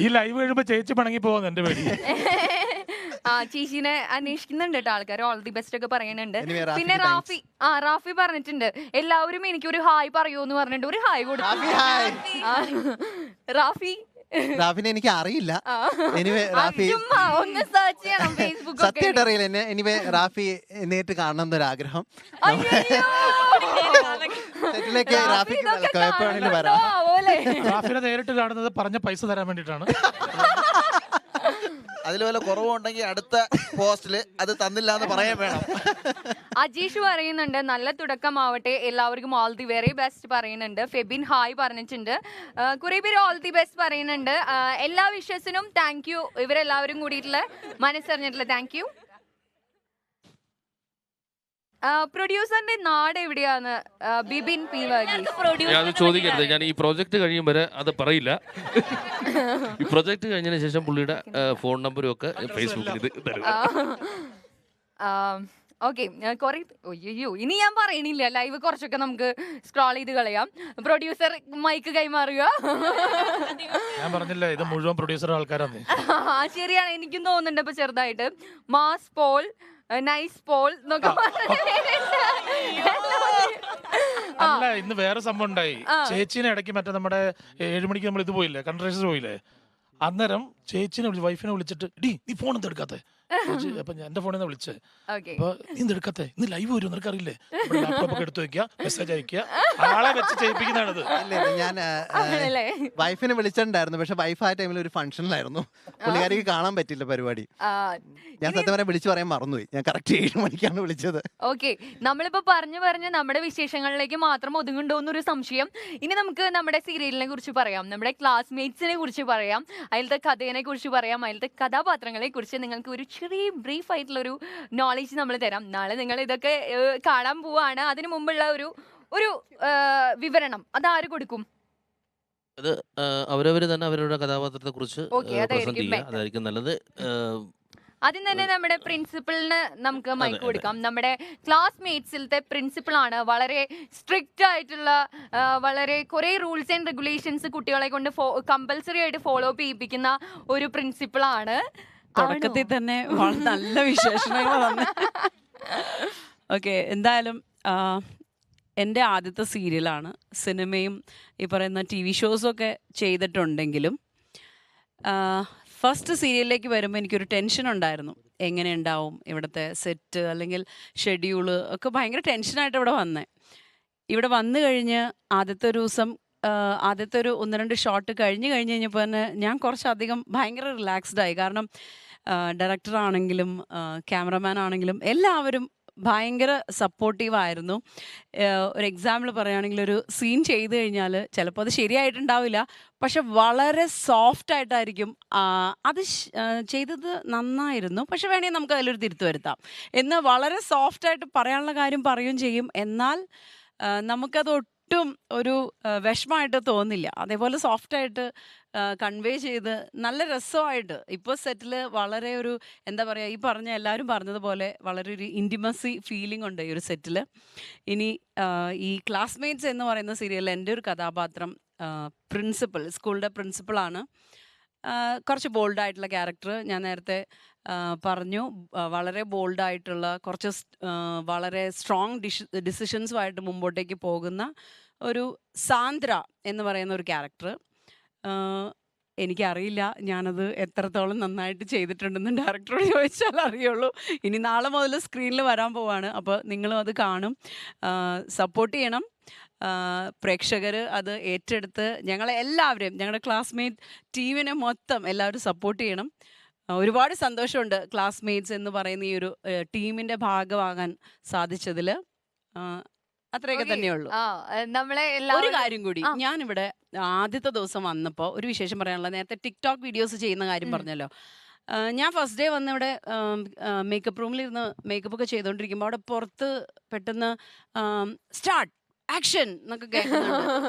ഈ ലൈവ് കഴിയുമ്പോ ചേച്ചി പണങ്ങി പോകുന്നു എന്റെ പേടി. ആ, ചേച്ചീനെ അന്വേഷിക്കുന്നുണ്ട് കേട്ടോ ആൾക്കാർ. ഓൾ ദി ബെസ്റ്റ് ഒക്കെ പറയുന്നുണ്ട്. Anyway, റാഫിക്ക് പിന്നെ റാഫി പറഞ്ഞിട്ടുണ്ട് എല്ലാവരും എനിക്കൊരു ഹായ് പറയൂന്ന് പറഞ്ഞിട്ട് ഒരു ഹായ് കൊടുത്തു. ആ, റാഫി റാഫിനെ എനിക്ക് അറിയില്ല. എനിവേ റാഫി ചുമ്മാ ഒന്ന് സെർച്ച് ചെയ്യണം ഫേസ്ബുക്ക്. സത്യമായിട്ട് അറിയില്ല എന്നെ. എനിവേ റാഫി നേരിട്ട് കാണണം എന്നൊരാഗ്രഹം. സെറ്റിലേക്ക് റാഫിക്ക് വെൽക്കം. എപ്പോ വേണമെങ്കിലും വരാം. റാഫിനെ നേരിട്ട് കാണുന്നത് പറഞ്ഞ പൈസ തരാൻ വേണ്ടിട്ടാണ്. അതിൽ വല്ല കുറവുണ്ടെങ്കിൽ അടുത്ത പോസ്റ്റില് അത് തന്നില്ല എന്ന് പറയാൻ വേണം. അജീഷ് പറയുന്നുണ്ട് നല്ല തുടക്കമാവട്ടെ, എല്ലാവർക്കും ഓൾ ദി വെരി ബെസ്റ്റ് പറയുന്നുണ്ട്. ഫെബിൻ ഹായ് പറഞ്ഞിട്ടുണ്ട്. കുറെ പേര് ഓൾ ദി ബെസ്റ്റ് പറയുന്നുണ്ട്. എല്ലാ വിഷസിനും താങ്ക് യു. ഇവരെല്ലാവരും കൂടിയിട്ടുള്ള മനസ്സറിഞ്ഞിട്ടുള്ള താങ്ക് യു. പ്രൊഡ്യൂസറിന്റെ നാട് എവിടെയാണ്? ബിബിൻ പി വർഗീസ്. ഞാൻ അത് ചോദിക്കരുത്, ഞാൻ ഈ പ്രോജക്റ്റ് കഴിയും വരെ അത് പറയില്ല. ഈ പ്രോജക്റ്റ് കഴിഞ്ഞതിന് ശേഷം പുള്ളിയുടെ ഫോൺ നമ്പറും ഒക്കെ ഫേസ്ബുക്കിൽ ഇത് തരും. ഓക്കെ, കുറെ അയ്യോ ഇനി ഞാൻ പറയണില്ല. ലൈവ് കുറച്ചൊക്കെ നമുക്ക് സ്ക്രോൾ ചെയ്ത് കളയാം. പ്രൊഡ്യൂസർ മൈക്ക് കൈമാറുക. ഞാൻ പറഞ്ഞില്ല ഇത് മുഴുവൻ പ്രൊഡ്യൂസർ ആൾക്കാരാണ്. ശരിയാണ്, എനിക്കും തോന്നുന്നുണ്ട് ഇപ്പൊ ചെറുതായിട്ട്. മാസ് പോൾ, നൈസ് പോൾ എന്നൊക്കെ അല്ല, ഇന്ന് വേറെ സംഭവം ഉണ്ടായി. ചേച്ചീനെ ഇടയ്ക്ക് മറ്റേ നമ്മുടെ 7 മണിക്ക് നമ്മൾ ഇത് പോയില്ലേ, കൺട്രേഷൻസ് പോയില്ലേ, അന്നേരം ചേച്ചിനെ വൈഫിനെ വിളിച്ചിട്ട് ഡി നീ ഫോൺ എന്ത് എടുക്കാത്തെ? അപ്പൊ എന്റെ ഫോണിൽ നിന്ന് വിളിച്ചേ. അപ്പൊ നീ എന്ത് എടുക്കാത്തെ? ഇന്ന് ലൈവ് വരും, നിനക്ക് അറിയില്ലേ? ലാപ്ടോപ്പ് ഒക്കെ എടുത്തു വെക്കുക, മെസ്സേജ് അയക്കുക, ആളെ വെച്ച് ചെയ്യിപ്പിക്കുന്നതാണത്. ഞാൻ വൈഫിനെ വിളിച്ചിട്ടുണ്ടായിരുന്നു. പക്ഷെ വൈഫ് ആ ടൈമിൽ ഒരു ഫംഗ്ഷനിലായിരുന്നു. പുള്ളിക്കാരിക്ക് കാണാൻ പറ്റില്ല പരിപാടി. ഞാൻ സത്യം പറയാൻ വിളിച്ചു പറയാൻ മറന്നുപോയി. ഞാൻ കറക്റ്റ് 7 മണിക്കാണ് വിളിച്ചത്. ഓക്കെ, നമ്മളിപ്പോ പറഞ്ഞ് നമ്മുടെ വിശേഷങ്ങളിലേക്ക് മാത്രം ഒതുങ്ങുണ്ടോ എന്നൊരു സംശയം. ഇനി നമുക്ക് നമ്മുടെ സീരിയലിനെ കുറിച്ച് പറയാം, നമ്മുടെ ക്ലാസ്മേറ്റ്സിനെ കുറിച്ച് പറയാം, അതിലത്തെ കഥയെ കുറിച്ച് പറയാം, അതിലത്തെ കഥാപാത്രങ്ങളെ കുറിച്ച് നിങ്ങൾക്ക് ഒരു ചെറിയ ബ്രീഫ് ആയിട്ടുള്ള ഒരു നോളേജ് നമ്മൾ തരാം. നാളെ നിങ്ങൾ ഇതൊക്കെ കാണാൻ പോവാണ്. അതിനു മുമ്പുള്ള ഒരു വിവരണം അതാര് കൊടുക്കും? അത് അവരവർ തന്നെ അവരുടെ കഥാപാത്രത്തെ കുറിച്ച് പ്രസന്റ് ചെയ്യുക, അതായിരിക്കും നല്ലത്. ആദ്യം തന്നെ നമ്മുടെ പ്രിൻസിപ്പളിന് നമുക്ക് മൈക്ക് കൊടുക്കാം. നമ്മുടെ ക്ലാസ്മേറ്റ്സിലത്തെ പ്രിൻസിപ്പളാണ്. വളരെ സ്ട്രിക്റ്റ് ആയിട്ടുള്ള, വളരെ കുറെ റൂൾസ് ആൻഡ് റെഗുലേഷൻസ് കുട്ടികളെ കൊണ്ട് കമ്പൽസറി ആയിട്ട് ഫോളോ ചെയ്യിപ്പിക്കുന്ന ഒരു പ്രിൻസിപ്പളാണ്. തുടക്കത്തിൽ തന്നെ വളരെ നല്ല വിശേഷണങ്ങൾ വന്ന്. ഓക്കെ, എന്തായാലും എൻ്റെ ആദ്യത്തെ സീരിയലാണ്. സിനിമയും ഈ പറയുന്ന TV ഷോസൊക്കെ ചെയ്തിട്ടുണ്ടെങ്കിലും ഫസ്റ്റ് സീരിയലിലേക്ക് വരുമ്പോൾ എനിക്കൊരു ടെൻഷൻ ഉണ്ടായിരുന്നു. എങ്ങനെ ഉണ്ടാവും ഇവിടുത്തെ സെറ്റ് അല്ലെങ്കിൽ ഷെഡ്യൂള് ഒക്കെ ഭയങ്കര ടെൻഷനായിട്ട് ഇവിടെ വന്നേ. ഇവിടെ വന്നു കഴിഞ്ഞ് ആദ്യത്തെ ഒരു ദിവസം ആദ്യത്തെ ഒരു 1-2 ഷോട്ട് കഴിഞ്ഞ് കഴിഞ്ഞപ്പോൾ തന്നെ ഞാൻ കുറച്ചധികം ഭയങ്കര റിലാക്സ്ഡായി. കാരണം ഡയറക്ടർ ആണെങ്കിലും ക്യാമറമാൻ ആണെങ്കിലും എല്ലാവരും ഭയങ്കര സപ്പോർട്ടീവായിരുന്നു. ഒരു എക്സാമ്പിൾ പറയുകയാണെങ്കിൽ ഒരു സീൻ ചെയ്ത് കഴിഞ്ഞാൽ ചിലപ്പോൾ അത് ശരിയായിട്ടുണ്ടാവില്ല, പക്ഷെ വളരെ സോഫ്റ്റായിട്ടായിരിക്കും അത് ചെയ്തത് നന്നായിരുന്നു, പക്ഷെ വേണമെങ്കിൽ നമുക്ക് അതിലൊരു തിരുത്ത് വരുത്താം എന്ന് വളരെ സോഫ്റ്റായിട്ട് പറയാനുള്ള കാര്യം പറയുകയും ചെയ്യും. എന്നാൽ നമുക്കത് ഒട്ടും ഒരു വിഷമമായിട്ട് തോന്നില്ല. അതേപോലെ സോഫ്റ്റായിട്ട് കൺവേ ചെയ്ത് നല്ല രസമായിട്ട് ഇപ്പോൾ സെറ്റിൽ വളരെ ഒരു എന്താ പറയുക, ഈ പറഞ്ഞ എല്ലാവരും പറഞ്ഞതുപോലെ വളരെ ഒരു ഇൻറ്റിമസി ഫീലിംഗ് ഉണ്ട് ഈ ഒരു സെറ്റിൽ. ഇനി ഈ ക്ലാസ്മേറ്റ്സ് എന്ന് പറയുന്ന സീരിയലിൽ എൻ്റെ ഒരു കഥാപാത്രം പ്രിൻസിപ്പൽ, സ്കൂളിൻ്റെ പ്രിൻസിപ്പളാണ്. കുറച്ച് ബോൾഡായിട്ടുള്ള ക്യാരക്ടർ ഞാൻ നേരത്തെ പറഞ്ഞു. വളരെ ബോൾഡായിട്ടുള്ള കുറച്ച് വളരെ സ്ട്രോങ് ഡിസിഷൻസുമായിട്ട് മുമ്പോട്ടേക്ക് പോകുന്ന ഒരു സാന്ദ്ര എന്ന് പറയുന്ന ഒരു ക്യാരക്ടർ. എനിക്കറിയില്ല ഞാനത് എത്രത്തോളം നന്നായിട്ട് ചെയ്തിട്ടുണ്ടെന്ന് ഡയറക്ടറോട് ചോദിച്ചാൽ അറിയുള്ളൂ. ഇനി നാളെ മുതൽ സ്ക്രീനിൽ വരാൻ പോവാണ്. അപ്പോൾ നിങ്ങളും അത് കാണും, സപ്പോർട്ട് ചെയ്യണം. പ്രേക്ഷകർ അത് ഏറ്റെടുത്ത് ഞങ്ങളെ എല്ലാവരെയും, ഞങ്ങളുടെ ക്ലാസ്മേറ്റ് ടീമിനെ മൊത്തം എല്ലാവരും സപ്പോർട്ട് ചെയ്യണം. ഒരുപാട് സന്തോഷമുണ്ട് ക്ലാസ്മേറ്റ്സ് എന്ന് പറയുന്ന ഈ ഒരു ടീമിൻ്റെ ഭാഗമാകാൻ സാധിച്ചതിൽ. അത്രയൊക്കെ തന്നെയുള്ളൂ. നമ്മളെ ഒരു കാര്യം കൂടി, ഞാനിവിടെ ആദ്യത്തെ ദിവസം വന്നപ്പോൾ ഒരു വിശേഷം പറയാനുള്ളത്, നേരത്തെ ടിക്ടോക്ക് വീഡിയോസ് ചെയ്യുന്ന കാര്യം പറഞ്ഞല്ലോ. ഞാൻ ഫസ്റ്റ് ഡേ വന്ന് ഇവിടെ മേക്കപ്പ് റൂമിലിരുന്ന് മേക്കപ്പ് ഒക്കെ ചെയ്തുകൊണ്ടിരിക്കുമ്പോൾ അവിടെ പുറത്ത് പെട്ടെന്ന് സ്റ്റാർട്ട് ആക്ഷൻ എന്നൊക്കെ കേൾക്കുന്നുണ്ട്.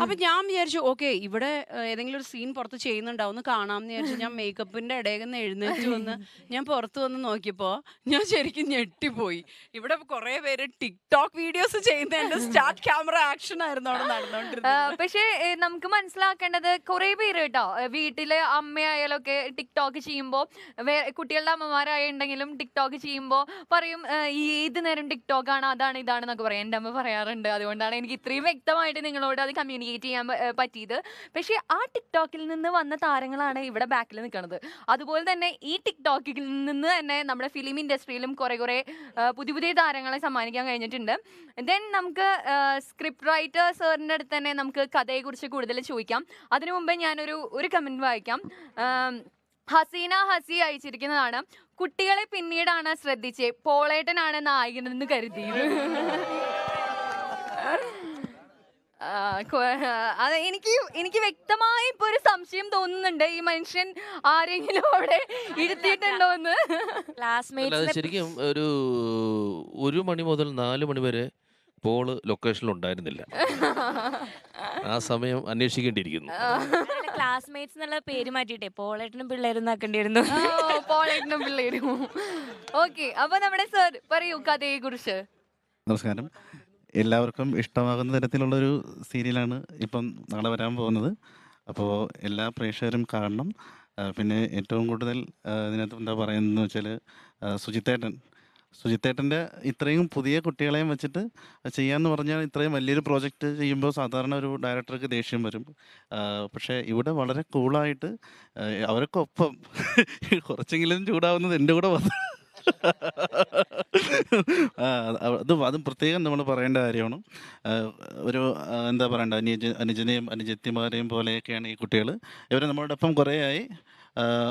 അപ്പൊ ഞാൻ വിചാരിച്ചു ഓക്കെ ഇവിടെ ഏതെങ്കിലും ഒരു സീൻ പുറത്ത് ചെയ്യുന്നുണ്ടാവും എന്ന് കാണാമെന്ന് വിചാരിച്ചു. ഞാൻ മേക്കപ്പിന്റെ ഇടയിൽ നിന്ന് എഴുന്നേറ്റ് വന്ന് ഞാൻ പുറത്ത് വന്ന് നോക്കിയപ്പോ ഞാൻ ശരിക്കും ഞെട്ടിപ്പോയി. ഇവിടെ കുറെ പേര് ടിക്ടോക്ക് വീഡിയോസ് ചെയ്യുന്നതിന്റെ സ്റ്റാർട്ട് ക്യാമറ ആക്ഷൻ ആയിരുന്നു അവിടെ നടന്നുകൊണ്ടിരുന്നത്. പക്ഷേ നമുക്ക് മനസ്സിലാക്കേണ്ടത് കുറെ പേര് കേട്ടോ, വീട്ടിലെ അമ്മയായാലൊക്കെ ടിക്ടോക്ക് ചെയ്യുമ്പോ, കുട്ടികളുടെ അമ്മമാരായുണ്ടെങ്കിലും ടിക്ടോക്ക് ചെയ്യുമ്പോ പറയും ഏത് നേരം ടിക്ടോക്ക് ആണ്, അതാണ് ഇതാണെന്നൊക്കെ പറയും. എൻ്റെ അമ്മ പറയാറുണ്ട്. അതുകൊണ്ടാണ് എനിക്ക് ഇത്രയും വ്യക്തമായിട്ട് നിങ്ങളോട് അത് കമ്മ്യൂണിക്കേറ്റ് ചെയ്യാൻ പറ്റിയത്. പക്ഷേ ആ ടിക്ടോക്കിൽ നിന്ന് വന്ന താരങ്ങളാണ് ഇവിടെ ബാക്കിൽ നിൽക്കുന്നത്. അതുപോലെ തന്നെ ഈ ടിക്ടോക്കിൽ നിന്ന് തന്നെ നമ്മുടെ ഫിലിം ഇൻഡസ്ട്രിയിലും കുറെ പുതിയ പുതിയ താരങ്ങളെ സമ്മാനിക്കാൻ കഴിഞ്ഞിട്ടുണ്ട്. ദെൻ നമുക്ക് സ്ക്രിപ്റ്റ് റൈറ്റർ സാറിൻ്റെ അടുത്ത് തന്നെ നമുക്ക് കഥയെക്കുറിച്ച് കൂടുതൽ ചോദിക്കാം. അതിനു മുമ്പേ ഞാനൊരു കമൻറ്റ് വായിക്കാം. ഹസീന ഹസി അയച്ചിരിക്കുന്നതാണ്: കുട്ടികളെ പിന്നീടാണ് ശ്രദ്ധിച്ചേ, പോളേട്ടനാണ് നായകനെന്ന് കരുതിയത്. അത് എനിക്ക് വ്യക്തമായി ഇപ്പൊ ഒരു സംശയം തോന്നുന്നുണ്ട്, ഈ മനുഷ്യൻ ആരെങ്കിലും അവിടെ ഇരുത്തിയിട്ടുണ്ടോ എന്ന്. ശരിക്കും ഒരു 1 മണി മുതൽ 4 മണി വരെ പോള് ലൊക്കേഷനിൽ ഉണ്ടായിരുന്നില്ല. ആ സമയം അന്വേഷിക്കേണ്ടിയിരിക്കുന്നു. ക്ലാസ്മേറ്റ്സ് എന്നുള്ള പേര് മാറ്റിയിട്ടേ പോളേട്ടനും പിള്ളേരും ആക്കേണ്ടിയിരുന്നു. പോളേട്ടനും പിള്ളേരും. ഓക്കെ, അപ്പൊ നമ്മുടെ സർ പറയൂ കഥയെ കുറിച്ച്. നമസ്കാരം. എല്ലാവർക്കും ഇഷ്ടമാകുന്ന തരത്തിലുള്ളൊരു സീരിയലാണ് ഇപ്പം നാളെ വരാൻ പോകുന്നത്. അപ്പോൾ എല്ലാ പ്രേക്ഷകരും കാണണം. പിന്നെ ഏറ്റവും കൂടുതൽ ഇതിനകത്ത് എന്താ പറയുന്നതെന്ന് വെച്ചാൽ സുജിത്തേട്ടൻ്റെ ഇത്രയും പുതിയ കുട്ടികളെയും വെച്ചിട്ട് ചെയ്യാമെന്ന് പറഞ്ഞാൽ ഇത്രയും വലിയൊരു പ്രോജക്റ്റ് ചെയ്യുമ്പോൾ സാധാരണ ഒരു ഡയറക്ടർക്ക് ദേഷ്യം വരും. പക്ഷേ ഇവിടെ വളരെ കൂളായിട്ട് അവരൊക്കെ ഒപ്പം കുറച്ചെങ്കിലും ചൂടാവുന്നത് എൻ്റെ കൂടെ വന്നു. അതും പ്രത്യേകം നമ്മൾ പറയേണ്ട കാര്യമാണ്. ഒരു എന്താ പറയണ്ട, അനുജനെയും അനുജത്തിമാരെയും പോലെയൊക്കെയാണ് ഈ കുട്ടികൾ. ഇവർ നമ്മളുടെ ഒപ്പം കുറേ ആയി.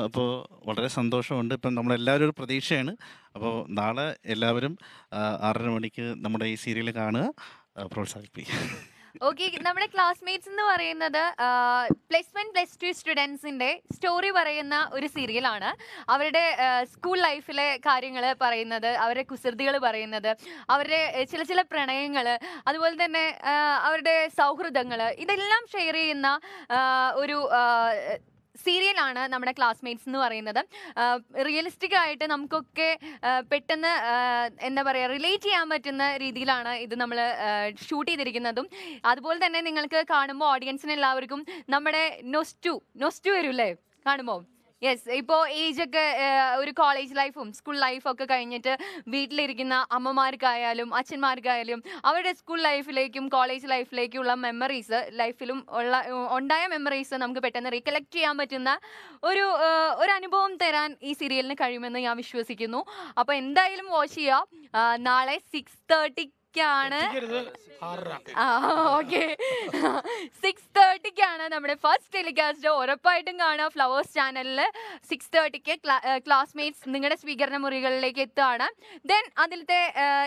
അപ്പോൾ വളരെ സന്തോഷമുണ്ട്. ഇപ്പം നമ്മളെല്ലാവരും ഒരു പ്രതീക്ഷയാണ്. അപ്പോൾ നാളെ എല്ലാവരും 6:30 മണിക്ക് നമ്മുടെ ഈ സീരിയൽ കാണുക, പ്രോത്സാഹിപ്പിക്കുക. ഓക്കെ, നമ്മുടെ ക്ലാസ്മേറ്റ്സ് എന്ന് പറയുന്നത് +1 +2 സ്റ്റുഡൻസിൻ്റെ സ്റ്റോറി പറയുന്ന ഒരു സീരിയലാണ്. അവരുടെ സ്കൂൾ ലൈഫിലെ കാര്യങ്ങൾ പറയുന്നത്, അവരുടെ കുസൃതികൾ പറയുന്നത്, അവരുടെ ചില പ്രണയങ്ങൾ, അതുപോലെ തന്നെ അവരുടെ സൗഹൃദങ്ങൾ, ഇതെല്ലാം ഷെയർ ചെയ്യുന്ന ഒരു സീരിയലാണ് നമ്മുടെ ക്ലാസ്മേറ്റ്സ് എന്ന് പറയുന്നത്. റിയലിസ്റ്റിക് ആയിട്ട് നമുക്കൊക്കെ പെട്ടെന്ന് എന്താ പറയുക, റിലേറ്റ് ചെയ്യാൻ പറ്റുന്ന രീതിയിലാണ് ഇത് നമ്മൾ ഷൂട്ട് ചെയ്തിരിക്കുന്നതും. അതുപോലെ തന്നെ നിങ്ങൾക്ക് കാണുമ്പോൾ ഓഡിയൻസിന് എല്ലാവർക്കും നമ്മുടെ നൊസ്റ്റു വരില്ലേ കാണുമ്പോൾ? യെസ്, ഇപ്പോൾ ഏജൊക്കെ ഒരു കോളേജ് ലൈഫും സ്കൂൾ ലൈഫും ഒക്കെ കഴിഞ്ഞിട്ട് വീട്ടിലിരിക്കുന്ന അമ്മമാർക്കായാലും അച്ഛന്മാർക്കായാലും അവരുടെ സ്കൂൾ ലൈഫിലേക്കും കോളേജ് ലൈഫിലേക്കുള്ള മെമ്മറീസ്, ലൈഫിലും ഉണ്ടായ മെമ്മറീസ് നമുക്ക് പെട്ടെന്ന് റീകളക്ട് ചെയ്യാൻ പറ്റുന്ന ഒരു അനുഭവം തരാൻ ഈ സീരിയലിന് കഴിയുമെന്ന് ഞാൻ വിശ്വസിക്കുന്നു. അപ്പോൾ എന്തായാലും വാച്ച് ചെയ്യുക. നാളെ 6:30 ഓക്കെ 6:30 നമ്മുടെ ഫസ്റ്റ് ടെലികാസ്റ്റ്. ഉറപ്പായിട്ടും കാണുക ഫ്ലവേഴ്സ് ചാനലിൽ 6:30 ക്ലാസ്മേറ്റ്സ് നിങ്ങളുടെ സ്വീകരണ മുറികളിലേക്ക് എത്തുകയാണ്. ദെൻ അതിലത്തെ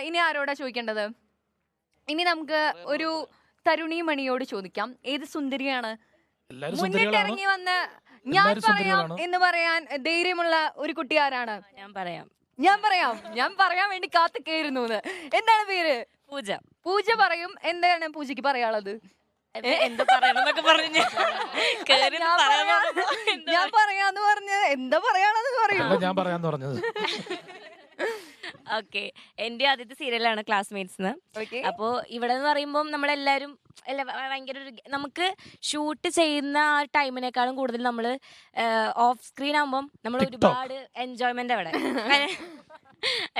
ഇനി ആരോടാ ചോദിക്കേണ്ടത്? ഇനി നമുക്ക് ഒരു തരുണി മണിയോട് ചോദിക്കാം. ഏത് സുന്ദരിയാണ് മുന്നിട്ടിറങ്ങി വന്ന് ഞാൻ പറയാം എന്ന് പറയാൻ ധൈര്യമുള്ള ഒരു കുട്ടി ആരാണ്? ഞാൻ പറയാൻ വേണ്ടി കാത്തിക്കായിരുന്നു. എന്താണ് പേര്? പൂജ പറയും. എന്താണ് പൂജയ്ക്ക് പറയാനുള്ളത്? എന്താ പറയണെന്നൊക്കെ പറഞ്ഞു ഞാൻ പറയാന്ന് പറഞ്ഞ് എന്താ പറയാനുള്ളത് പറയൂ. ഞാൻ പറയാന്ന് പറഞ്ഞത് ഓക്കെ, എൻ്റെ ആദ്യത്തെ സീരിയലാണ് ക്ലാസ്മേറ്റ്സ്. ഓക്കെ. അപ്പോൾ ഇവിടെ എന്ന് പറയുമ്പോൾ നമ്മളെല്ലാവരും ഭയങ്കര ഒരു നമുക്ക് ഷൂട്ട് ചെയ്യുന്ന ആ ടൈമിനേക്കാളും കൂടുതൽ നമ്മൾ ഓഫ് സ്ക്രീൻ ആകുമ്പം നമ്മൾ ഒരുപാട് എൻജോയ്മെന്റ് അവിടെ.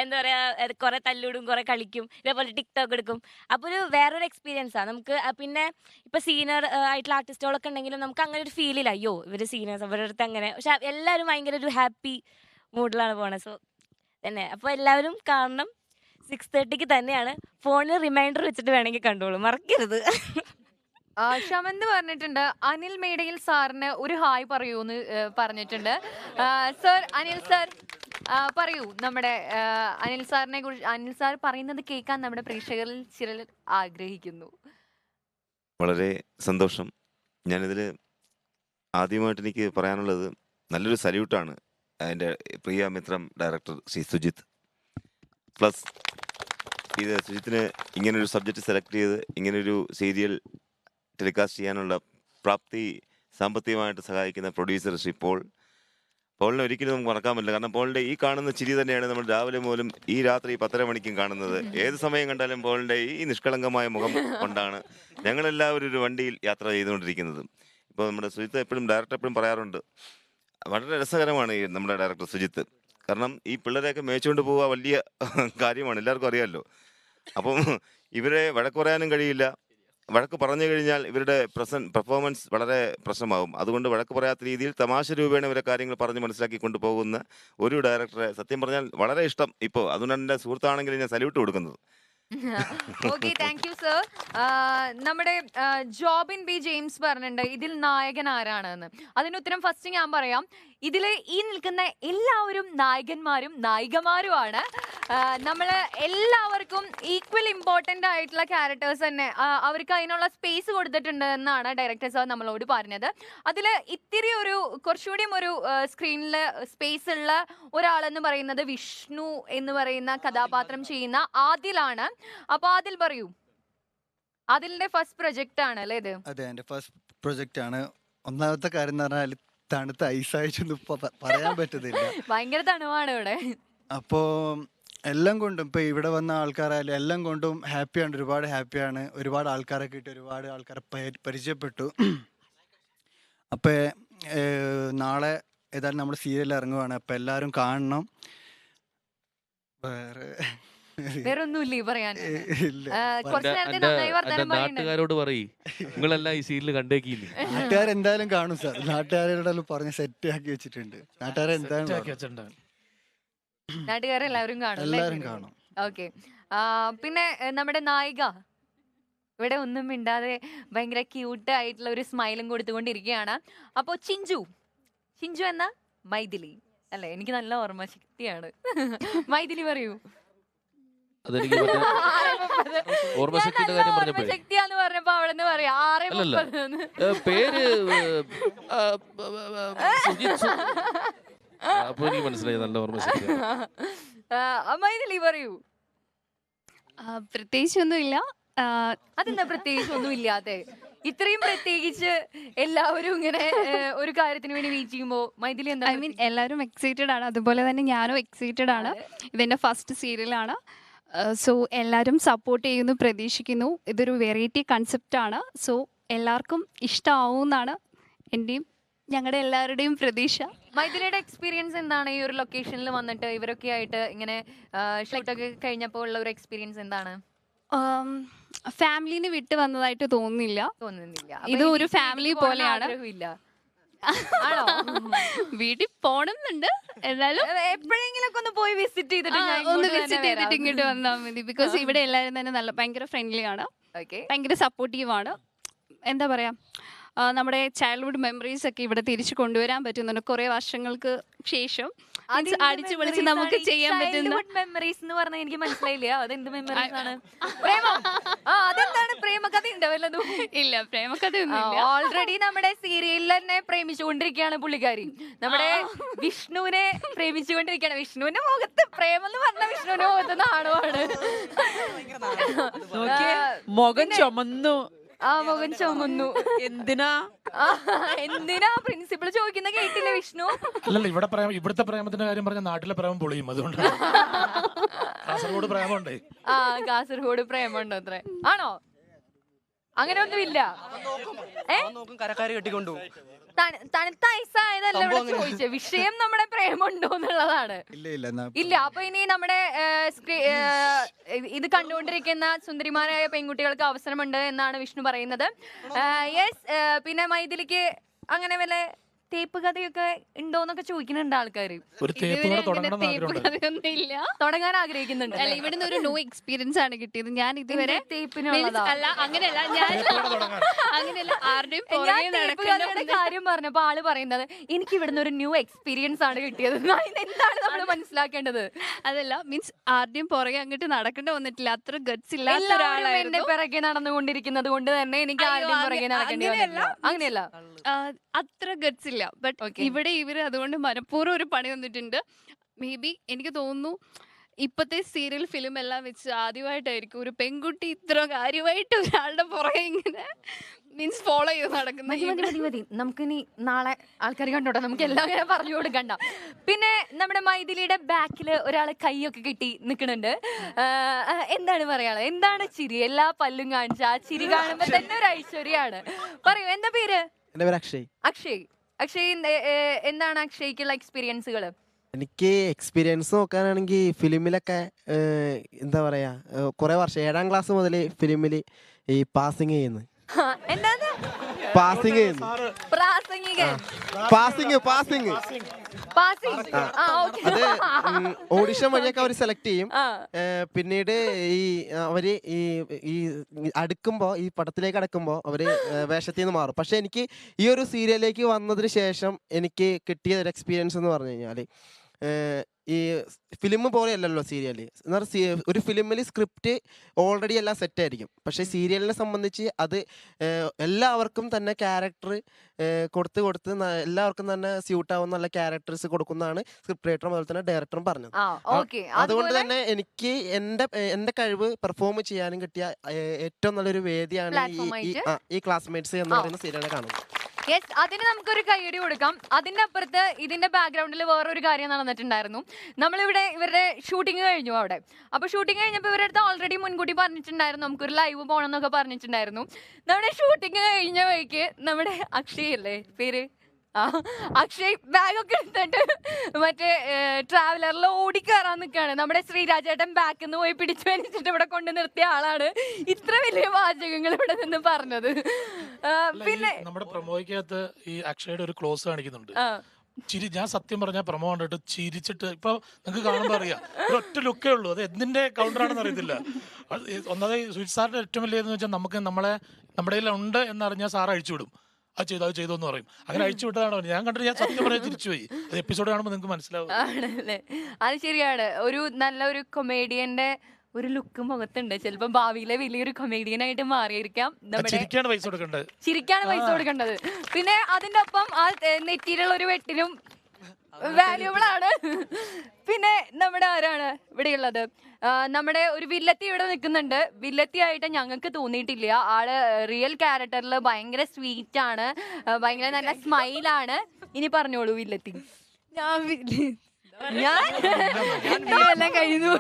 എന്താ പറയാ, കുറെ തല്ലിടും, കുറെ കളിക്കും, ഇതേപോലെ ടിക്ടോക്ക് എടുക്കും. അപ്പോൾ ഒരു വേറൊരു എക്സ്പീരിയൻസാണ് നമുക്ക്. പിന്നെ ഇപ്പൊ സീനിയർ ആയിട്ടുള്ള ആർട്ടിസ്റ്റുകളൊക്കെ ഉണ്ടെങ്കിലും നമുക്ക് അങ്ങനെ ഒരു ഫീൽ ഇല്ല, അയ്യോ ഇവര് സീനിയേഴ്സ് അവരുടെ അടുത്ത് അങ്ങനെ. പക്ഷെ എല്ലാവരും ഭയങ്കര ഒരു ഹാപ്പി മൂഡിലാണ് പോണത്. സോ തന്നെ അപ്പോൾ എല്ലാവരും കാണണം. 6:30 തന്നെയാണ്. ഫോണിൽ റിമൈൻഡർ വെച്ചിട്ട് വേണമെങ്കിൽ കണ്ടോളൂ, മറക്കരുത്. ഷമന്ത് പറഞ്ഞിട്ടുണ്ട് അനിൽ മേടയിൽ സാറിന് ഒരു ഹായ് പറയൂന്ന് പറഞ്ഞിട്ടുണ്ട്. സർ, അനിൽ സാർ പറയൂ, നമ്മുടെ അനിൽ സാറിനെ കുറിച്ച്. അനിൽ സാർ പറയുന്നത് കേൾക്കാൻ നമ്മുടെ പ്രേക്ഷകരിൽ ചിലർ ആഗ്രഹിക്കുന്നു. വളരെ സന്തോഷം. ഞാനിതിൽ ആദ്യമായിട്ട് എനിക്ക് പറയാനുള്ളത് നല്ലൊരു സല്യൂട്ടാണ് എൻ്റെ പ്രിയ മിത്രം ഡയറക്ടർ ശ്രീ സുജിത്ത്. പ്ലസ് ഇത് സുജിത്തിന് ഇങ്ങനൊരു സബ്ജക്റ്റ് സെലക്ട് ചെയ്ത് ഇങ്ങനൊരു സീരിയൽ ടെലികാസ്റ്റ് ചെയ്യാനുള്ള പ്രാപ്തി സാമ്പത്തികമായിട്ട് സഹായിക്കുന്ന പ്രൊഡ്യൂസർ ശ്രീ പോളിനെ ഒരിക്കലും നമുക്ക് മറക്കാൻ പറ്റില്ല. കാരണം പോളിൻ്റെ ഈ കാണുന്ന ചിരി തന്നെയാണ് നമ്മൾ രാവിലെ മുതലും ഈ രാത്രി 10:30 മണിക്കും കാണുന്നത്. ഏത് സമയം കണ്ടാലും പോളിൻ്റെ ഈ നിഷ്കളങ്കമായ മുഖം കൊണ്ടാണ് ഞങ്ങളെല്ലാവരും ഒരു വണ്ടിയിൽ യാത്ര ചെയ്തുകൊണ്ടിരിക്കുന്നത്. ഇപ്പോൾ നമ്മുടെ സുജിത്ത് ഡയറക്ടർ എപ്പോഴും പറയാറുണ്ട്, വളരെ രസകരമാണ് ഈ നമ്മുടെ ഡയറക്ടർ സുജിത്ത്. കാരണം ഈ പിള്ളേരെയൊക്കെ മേച്ചുകൊണ്ട് പോവുക വലിയ കാര്യമാണ്, എല്ലാവർക്കും അറിയാമല്ലോ. അപ്പം ഇവരെ വഴക്ക് പറയാനും കഴിയില്ല. വഴക്ക് പറഞ്ഞു കഴിഞ്ഞാൽ ഇവരുടെ പെർഫോമൻസ് വളരെ പ്രശ്നമാകും. അതുകൊണ്ട് വഴക്ക് പറയാത്ത രീതിയിൽ തമാശ രൂപേണ ഇവരെ കാര്യങ്ങൾ പറഞ്ഞ് മനസ്സിലാക്കി കൊണ്ടുപോകുന്ന ഒരു ഡയറക്ടറെ സത്യം പറഞ്ഞാൽ വളരെ ഇഷ്ടം. ഇപ്പോൾ അതുകൊണ്ടാണ് എൻ്റെ സുഹൃത്താണെങ്കിൽ ഞാൻ സല്യൂട്ട് കൊടുക്കുന്നത്. Okay, thank you sir. നമ്മുടെ ജോബിൻ ബി ജെയിംസ് പറഞ്ഞിട്ടുണ്ട് ഇതിൽ നായകൻ ആരാണെന്ന്. അതിന് ഉത്തരം ഫസ്റ്റ് ഞാൻ പറയാം. ഇതില് ഈ നിൽക്കുന്ന എല്ലാവരും നായകന്മാരും നായികമാരുമാണ്. നമ്മൾ എല്ലാവർക്കും ഈക്വൽ ഇമ്പോർട്ടൻ്റ് ആയിട്ടുള്ള ക്യാരക്ടേഴ്സ് തന്നെ അവർക്ക് അതിനുള്ള സ്പേസ് കൊടുത്തിട്ടുണ്ട് എന്നാണ് ഡയറക്ടർ സാർ നമ്മളോട് പറഞ്ഞത്. അതിൽ ഇത്തിരി കുറച്ചുകൂടിയും ഒരു സ്ക്രീനിൽ സ്പേസ് ഉള്ള ഒരാളെന്ന് പറയുന്നത് വിഷ്ണു എന്ന് പറയുന്ന കഥാപാത്രം ചെയ്യുന്ന ആദിലാണ്. അപ്പോൾ ആദിൽ പറയൂ, ആദിലിന്റെ ഫസ്റ്റ് പ്രൊജക്റ്റ് ആണ് അല്ലേ ഇത്? അതെ, എൻ്റെ ഫസ്റ്റ് പ്രൊജക്റ്റ് ആണ്. ഒന്നാമത്തെ കാര്യം എന്ന് പറഞ്ഞാൽ തണുത്ത ഐസായിട്ടൊന്നും പറയാൻ പറ്റുന്നില്ല. ഭയങ്കര തണുവാണ് ഇവിടെ. അപ്പോൾ എല്ലാം കൊണ്ടും ഇപ്പോൾ ഇവിടെ വന്ന ആൾക്കാരായാലും എല്ലാം കൊണ്ടും ഹാപ്പിയാണ്, ഒരുപാട് ഹാപ്പിയാണ്. ഒരുപാട് ആൾക്കാരെ കിട്ടി, ഒരുപാട് ആൾക്കാരെ പരിചയപ്പെട്ടു. അപ്പോൾ നാളെ ഏതായാലും നമ്മുടെ സീരിയൽ ഇറങ്ങുവാണ്, അപ്പോൾ എല്ലാവരും കാണണം. വേറെ ഒന്നുമില്ലേ പറയാൻ? നാട്ടുകാരോട് പറയ്, നിങ്ങളെല്ലാം ഈ സീരിയൽ കണ്ടേക്കില്ലേ? നാട്ടുകാരെന്തായാലും കാണും സാർ. നാട്ടുകാരോടെല്ലാം പറഞ്ഞ് സെറ്റ് ആക്കി വെച്ചിട്ടുണ്ട്. നാട്ടുകാരെന്തായാലും നാട്ടുകാരെല്ലാവരും എല്ലാവരും കാണും. ഓക്കെ, പിന്നെ നമ്മുടെ നായിക ഇവിടെ ഒന്നും മിണ്ടാതെ ഭയങ്കര ക്യൂട്ട് ആയിട്ടുള്ള ഒരു സ്മൈലും കൊടുത്തുകൊണ്ടിരിക്കുകയാണ്. അപ്പോൾ ചിഞ്ചു എന്ന മൈഥിലി അല്ലേ? എനിക്ക് നല്ല ഓർമ്മ ശക്തിയാണ്. മൈഥിലി പറയൂ. അതെനിക്ക് ഓർമ്മശക്തിയുടെ കാര്യം പറഞ്ഞപ്പോഴേ ശക്തിയാന്ന് പറഞ്ഞപ്പോ അവിടെ നിന്ന് പറയാം 6:30 പേര് അപ്പൊ എനിക്ക് മനസ്സിലായി, നല്ല ഓർമ്മശക്തി. മൈഥിലി പറയൂ. പ്രത്യേകിച്ചൊന്നുമില്ല. അതെന്താ പ്രത്യേകിച്ചൊന്നും ഇല്ലാതെ? ഇത്രയും പ്രത്യേകിച്ച് എല്ലാവരും ഇങ്ങനെ ഒരു കാര്യത്തിന് വേണ്ടി വെയിറ്റ് ചെയ്യുമ്പോ മൈഥിലി എന്താ? ഐ മീൻ എല്ലാവരും എക്സൈറ്റഡ് ആണ്, അതുപോലെ തന്നെ ഞാനും എക്സൈറ്റഡ് ആണ്. ഇതെന്റെ ഫസ്റ്റ് സീരിയലാണ്. സോ എല്ലാവരും സപ്പോർട്ട് ചെയ്യുന്നു, പ്രതീക്ഷിക്കുന്നു. ഇതൊരു വെറൈറ്റി കൺസെപ്റ്റാണ്. സോ എല്ലാവർക്കും ഇഷ്ടമാവും എന്നാണ് എൻ്റെയും ഞങ്ങളുടെ എല്ലാവരുടെയും പ്രതീക്ഷ. മൈഥിലിയുടെ എക്സ്പീരിയൻസ് എന്താണ് ഈ ഒരു ലൊക്കേഷനിൽ വന്നിട്ട് ഇവരൊക്കെ ആയിട്ട് ഇങ്ങനെ ഷൂട്ടൊക്കെ കഴിഞ്ഞപ്പോൾ ഉള്ള ഒരു എക്സ്പീരിയൻസ് എന്താണ്? ഫാമിലിനെ വിട്ട് വന്നതായിട്ട് തോന്നുന്നില്ല. ഇത് ഒരു ഫാമിലി പോലെയാണ്. വീട്ടിൽ പോണമെന്നുണ്ട്, എന്നാലും എപ്പോഴെങ്കിലും ഒന്ന് പോയി വിസിറ്റ് ചെയ്തിട്ട് ഇങ്ങോട്ട് വന്നാൽ മതി. ബിക്കോസ് ഇവിടെ എല്ലാവരും തന്നെ ഭയങ്കര ഫ്രണ്ട്ലി ആണ്, ഭയങ്കര സപ്പോർട്ടീവ് ആണ്. എന്താ പറയാ, നമ്മുടെ ചൈൽഡ്ഹുഡ് മെമ്മറീസ് ഒക്കെ ഇവിടെ തിരിച്ചു കൊണ്ടുവരാൻ പറ്റുന്നുണ്ട് കുറേ വർഷങ്ങൾക്ക് ശേഷം. അടിച്ചു പൊളിച്ച് നമുക്ക് ചെയ്യാൻ പറ്റുന്ന മെമ്മറീസ് എന്ന് പറഞ്ഞാൽ എനിക്ക് മനസ്സിലായില്ല. അതെന്ത് മെമ്മറീസ് ആണ്? അതെന്താണ്? പ്രേമകഥ ഉണ്ടോ വല്ലതും? ഇല്ല, പ്രേമകഥയൊന്നും. ഓൾറെഡി നമ്മുടെ സീരിയലിൽ തന്നെ പ്രേമിച്ചുകൊണ്ടിരിക്കുകയാണ് പുള്ളിക്കാരി. നമ്മുടെ വിഷ്ണുവിനെ പ്രേമിച്ചുകൊണ്ടിരിക്കുകയാണ്. വിഷ്ണുവിന്റെ മുഖത്ത് പ്രേമം എന്ന് പറഞ്ഞ വിഷ്ണുവിന്റെ മുഖത്ത് നാണമാണ്. മുഖം ചുമന്നു ആ മുഖം ചുമന്നു. എന്തിനാ എന്തിനാ പ്രിൻസിപ്പൾ ചോദിക്കുന്ന കേട്ടില്ല വിഷ്ണു? അല്ലല്ല, ഇവിടുത്തെ പ്രേമത്തിന്റെ കാര്യം പറഞ്ഞ നാട്ടിലെ പ്രേമം പൊളിയും, അതുകൊണ്ട് കാസർഗോഡ് പ്രേമുണ്ടേ. ആ കാസർഗോഡ് പ്രേമുണ്ടോ അത്രേ? ആണോ? അങ്ങനെ ഒന്നുമില്ല. കരക്കാര് കെട്ടിക്കൊണ്ടുപോകും. തണുത്ത ഐസായതല്ല ഇവിടെ ചോദിച്ചത്, വിഷയം നമ്മുടെ പ്രേമുണ്ടോ എന്നുള്ളതാണ്. ഇല്ല. അപ്പൊ ഇനി നമ്മുടെ ഇത് കണ്ടുകൊണ്ടിരിക്കുന്ന സുന്ദരിമാരായ പെൺകുട്ടികൾക്ക് അവസരമുണ്ട് എന്നാണ് വിഷ്ണു പറയുന്നത്. യെസ്. പിന്നെ മൈഥിലിക്ക് അങ്ങനെ വല്ല തേപ്പ് കഥയൊക്കെ ഉണ്ടോന്നൊക്കെ ചോദിക്കുന്നുണ്ട് ആൾക്കാര്. ഒരു തേപ്പ് കഥ തുടങ്ങാൻ ആഗ്രഹിക്കുന്നുണ്ട്. അല്ല, ഇവിടുന്ന് ഒരു നോ എക്സ്പീരിയൻസ് ആണ് കിട്ടിയത്. ഞാൻ ഇതുവരെ തേപ്പിനുള്ളതാ. അല്ല അങ്ങനെയല്ല, ഞാൻ അങ്ങനെയല്ല ആരുടെയും കാര്യം പറഞ്ഞപ്പോ ആള് പറയുന്നത് എനിക്ക് ഇവിടുന്ന് ഒരു ന്യൂ എക്സ്പീരിയൻസ് ആണ് കിട്ടിയത്. എന്താണ് നമ്മൾ മനസ്സിലാക്കേണ്ടത്? അതല്ല, മീൻസ് ആരുടെയും പുറകെ അങ്ങോട്ട് നടക്കേണ്ടി വന്നിട്ടില്ല. അത്ര ഗട്സ് ഇല്ലാത്ത ഒരാളായിരുന്നു. എന്റെ പിറകെ നടന്നുകൊണ്ടിരിക്കുന്നത് കൊണ്ട് തന്നെ എനിക്ക് ആരുടെയും പുറകെ നടക്കേണ്ടി വന്നിട്ടില്ല. അങ്ങനെയല്ല, അത്ര ഗട്സ് ഇല്ല. ബട്ട് ഇവിടെ ഇവര് അതുകൊണ്ട് മനഃപൂർവ്വം ഒരു പണി വന്നിട്ടുണ്ട്. മേ ബി എനിക്ക് തോന്നുന്നു ഇപ്പത്തെ സീരിയൽ ഫിലിം എല്ലാം വെച്ച് ആദ്യമായിട്ടായിരിക്കും ഒരു പെൺകുട്ടി ഇത്ര കാര്യമായിട്ട് ഒരാളുടെ പുറകെ ഇങ്ങനെ മീൻസ് ഫോളോ ചെയ്ത് നടക്കുന്നത്. മതി. നമുക്കിനി നാളെ ആൾക്കാർ കണ്ടോട്ടെ, നമുക്ക് എല്ലാം അങ്ങനെ പറഞ്ഞു കൊടുക്കണ്ട. പിന്നെ നമ്മുടെ മൈഥിലിയുടെ ബാക്കിൽ ഒരാള് കൈയൊക്കെ കെട്ടി നിൽക്കുന്നുണ്ട്. എന്താണ് പറയാള്? എന്താണ് ചിരി? എല്ലാ പല്ലും കാണിച്ച ആ ചിരി കാണുമ്പോ തന്നെ ഒരു ഐശ്വര്യാണ്. പറയൂ, എന്താ പേര്? എന്റെ പേര് അക്ഷയ്. അക്ഷയ് എന്താണ് അക്ഷയ്ക്കുള്ള എക്സ്പീരിയൻസുകൾ? എനിക്ക് എക്സ്പീരിയൻസ് നോക്കാനാണെങ്കിൽ ഫിലിമിലൊക്കെ എന്താ പറയാ, കുറെ വർഷം 7ാം ക്ലാസ് മുതൽ ഫിലിമിൽ ഈ പാസിങ് ചെയ്യുന്നു. അത് ഓഡിഷൻ വഴിയൊക്കെ അവർ സെലക്ട് ചെയ്യും. പിന്നീട് അവര് ഈ അടുക്കുമ്പോ, ഈ പടത്തിലേക്ക് അടുക്കുമ്പോ അവര് വേഷത്തിൽ നിന്ന് മാറും. പക്ഷെ എനിക്ക് ഈ ഒരു സീരിയലിലേക്ക് വന്നതിന് ശേഷം എനിക്ക് കിട്ടിയ ഒരു എക്സ്പീരിയൻസ് എന്ന് പറഞ്ഞു കഴിഞ്ഞാല്, ഈ ഫിലിം പോലെയല്ലല്ലോ സീരിയൽ. എന്നാൽ ഒരു ഫിലിമിൽ സ്ക്രിപ്റ്റ് ഓൾറെഡി എല്ലാം സെറ്റ് ആയിരിക്കും. പക്ഷേ സീരിയലിനെ സംബന്ധിച്ച് അത് എല്ലാവർക്കും തന്നെ ക്യാരക്ടർ കൊടുത്ത് എല്ലാവർക്കും തന്നെ സ്യൂട്ട് ആവുന്ന നല്ല ക്യാരക്ടേഴ്സ് കൊടുക്കുന്നതാണ് സ്ക്രിപ്റ്റ് റൈറ്ററും അതുപോലെ തന്നെ ഡയറക്ടറും പറഞ്ഞത്. അതുകൊണ്ട് തന്നെ എനിക്ക് എൻ്റെ കഴിവ് പെർഫോം ചെയ്യാനും കിട്ടിയ ഏറ്റവും നല്ലൊരു വേദിയാണ് ഈ ക്ലാസ്മേറ്റ്സ് എന്ന് പറയുന്ന സീരിയലിനെ കാണുന്നത്. യെസ്, അതിന് നമുക്കൊരു കൈയടി കൊടുക്കാം. അതിന്റെ അപ്പുറത്ത് ഇതിന്റെ ബാക്ക്ഗ്രൗണ്ടിൽ വേറൊരു കാര്യം നടന്നിട്ടുണ്ടായിരുന്നു. നമ്മളിവിടെ ഇവരുടെ ഷൂട്ടിംഗ് കഴിഞ്ഞു അവിടെ. അപ്പൊ ഷൂട്ടിംഗ് കഴിഞ്ഞപ്പോൾ ഇവരുടെ അടുത്ത് ഓൾറെഡി മുൻകൂട്ടി പറഞ്ഞിട്ടുണ്ടായിരുന്നു നമുക്കൊരു ലൈവ് പോകണം എന്നൊക്കെ പറഞ്ഞിട്ടുണ്ടായിരുന്നു. നമ്മുടെ ഷൂട്ടിംഗ് കഴിഞ്ഞ വഴിക്ക് നമ്മുടെ അക്ഷയ് അല്ലേ പേര്, അക്ഷയ് ബാഗൊക്കെ എടുത്തിട്ട് മറ്റേ ട്രാവലറിൽ ഓടിക്കയറാൻ നിൽക്കുകയാണ്. നമ്മുടെ ശ്രീരാജേട്ടൻ ബാക്കിൽ നിന്ന് പോയി പിടിച്ചു വലിച്ചിട്ട് ഇവിടെ കൊണ്ട് നിർത്തിയ ആളാണ് ഇത്ര വലിയ വാചകങ്ങൾ ഇവിടെ നിന്ന് പറഞ്ഞത്. പിന്നെ നമ്മുടെ പ്രൊമോയ്ക്കകത്ത് ഈ അക്ഷയുടെ ഒരു ക്ലോസ് കാണിക്കുന്നുണ്ട്. ഞാൻ സത്യം പറഞ്ഞ പ്രൊമോ കണ്ടിട്ട് ചിരിച്ചിട്ട് ഇപ്പൊ നിങ്ങൾക്ക് കാണുമ്പോ അറിയാം, ഒറ്റ ലുക്കേ ഉള്ളൂ. അത് എന്തിന്റെ കൗണ്ടറാണെന്ന് അറിയത്തില്ല. ഒന്നാമത് സുജിത് സാറിന്റെ ഏറ്റവും വലിയതെന്ന് വെച്ചാൽ നമുക്ക് നമ്മുടെ ഉണ്ട് എന്നറിഞ്ഞാൽ സാർ അഴിച്ചുവിടും. അത് ചെയ്തോ എന്ന് പറയും. അങ്ങനെ അഴിച്ചു വിട്ടതാണോ? ഞാൻ കണ്ടിട്ട് ഞാൻ സത്യം പറയാൻ തിരിച്ചുപോയി. അത് എപ്പിസോഡ് കാണുമ്പോൾ നിങ്ങൾക്ക് മനസ്സിലാവും. ആണല്ലേ? അത് ശരിയാണ്. ഒരു നല്ലൊരു കൊമേഡിയന്റെ ഒരു ലുക്ക് മുഖത്തുണ്ട്. ചിലപ്പോ ഭാവിയിലെ വലിയൊരു കൊമേഡിയനായിട്ട് മാറിയിരിക്കാം. ചിരിക്കാണ് പൈസ കൊടുക്കേണ്ടത്. പിന്നെ അതിന്റെ ഒപ്പം ആ നെറ്റിയിലുള്ള ഒരു വെട്ടിനും വാല്യൂബിൾ ആണ്. പിന്നെ നമ്മുടെ ആരാണ് ഇവിടെയുള്ളത്? നമ്മുടെ ഒരു വില്ലത്തി ഇവിടെ നിൽക്കുന്നുണ്ട്. വില്ലത്തി ആയിട്ട് ഞങ്ങൾക്ക് തോന്നിയിട്ടില്ല. ആള് റിയൽ ക്യാരക്ടറിൽ ഭയങ്കര സ്വീറ്റ് ആണ്, ഭയങ്കര നല്ല സ്മൈലാണ്. ഇനി പറഞ്ഞോളൂ വില്ലത്തി. എല്ലാം കഴിഞ്ഞു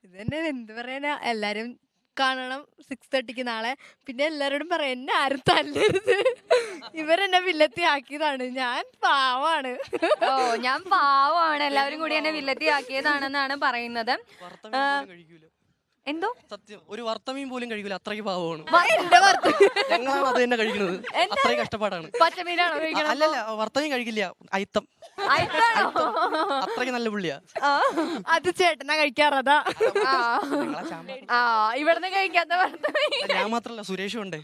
ഇതന്നെ എന്ത് പറയാനാ. എല്ലാരും കാണണം 6:30 നാളെ. പിന്നെ എല്ലാരോടും പറയാം, എന്നെ ആരും തല്ലരുത്, ഇവരെന്നെ വില്ലത്തി ആക്കിയതാണ്, ഞാൻ പാവാണ്. ഞാൻ പാവാണ്, എല്ലാവരും കൂടി എന്നെ വില്ലത്തി ആക്കിയതാണെന്നാണ് പറയുന്നത്. എന്തോ സത്യം, ഒരു വറുത്തമീൻ പോലും കഴിക്കില്ല, അത്രയ്ക്ക് പാവമാണ്. ഞങ്ങളാണ് അത് തന്നെ കഴിക്കുന്നത്, അത്രയും കഷ്ടപ്പാടാണ്. അല്ലല്ല, വറുത്തമീൻ കഴിക്കില്ല, അയിത്തം. അത്രയ്ക്ക് നല്ല പുള്ളിയാ. അത് ചേട്ടനാ കഴിക്കാറതാ. ഇവിടുന്ന് കഴിക്കാത്ത ഞാൻ മാത്രല്ല, സുരേഷും ഉണ്ട്.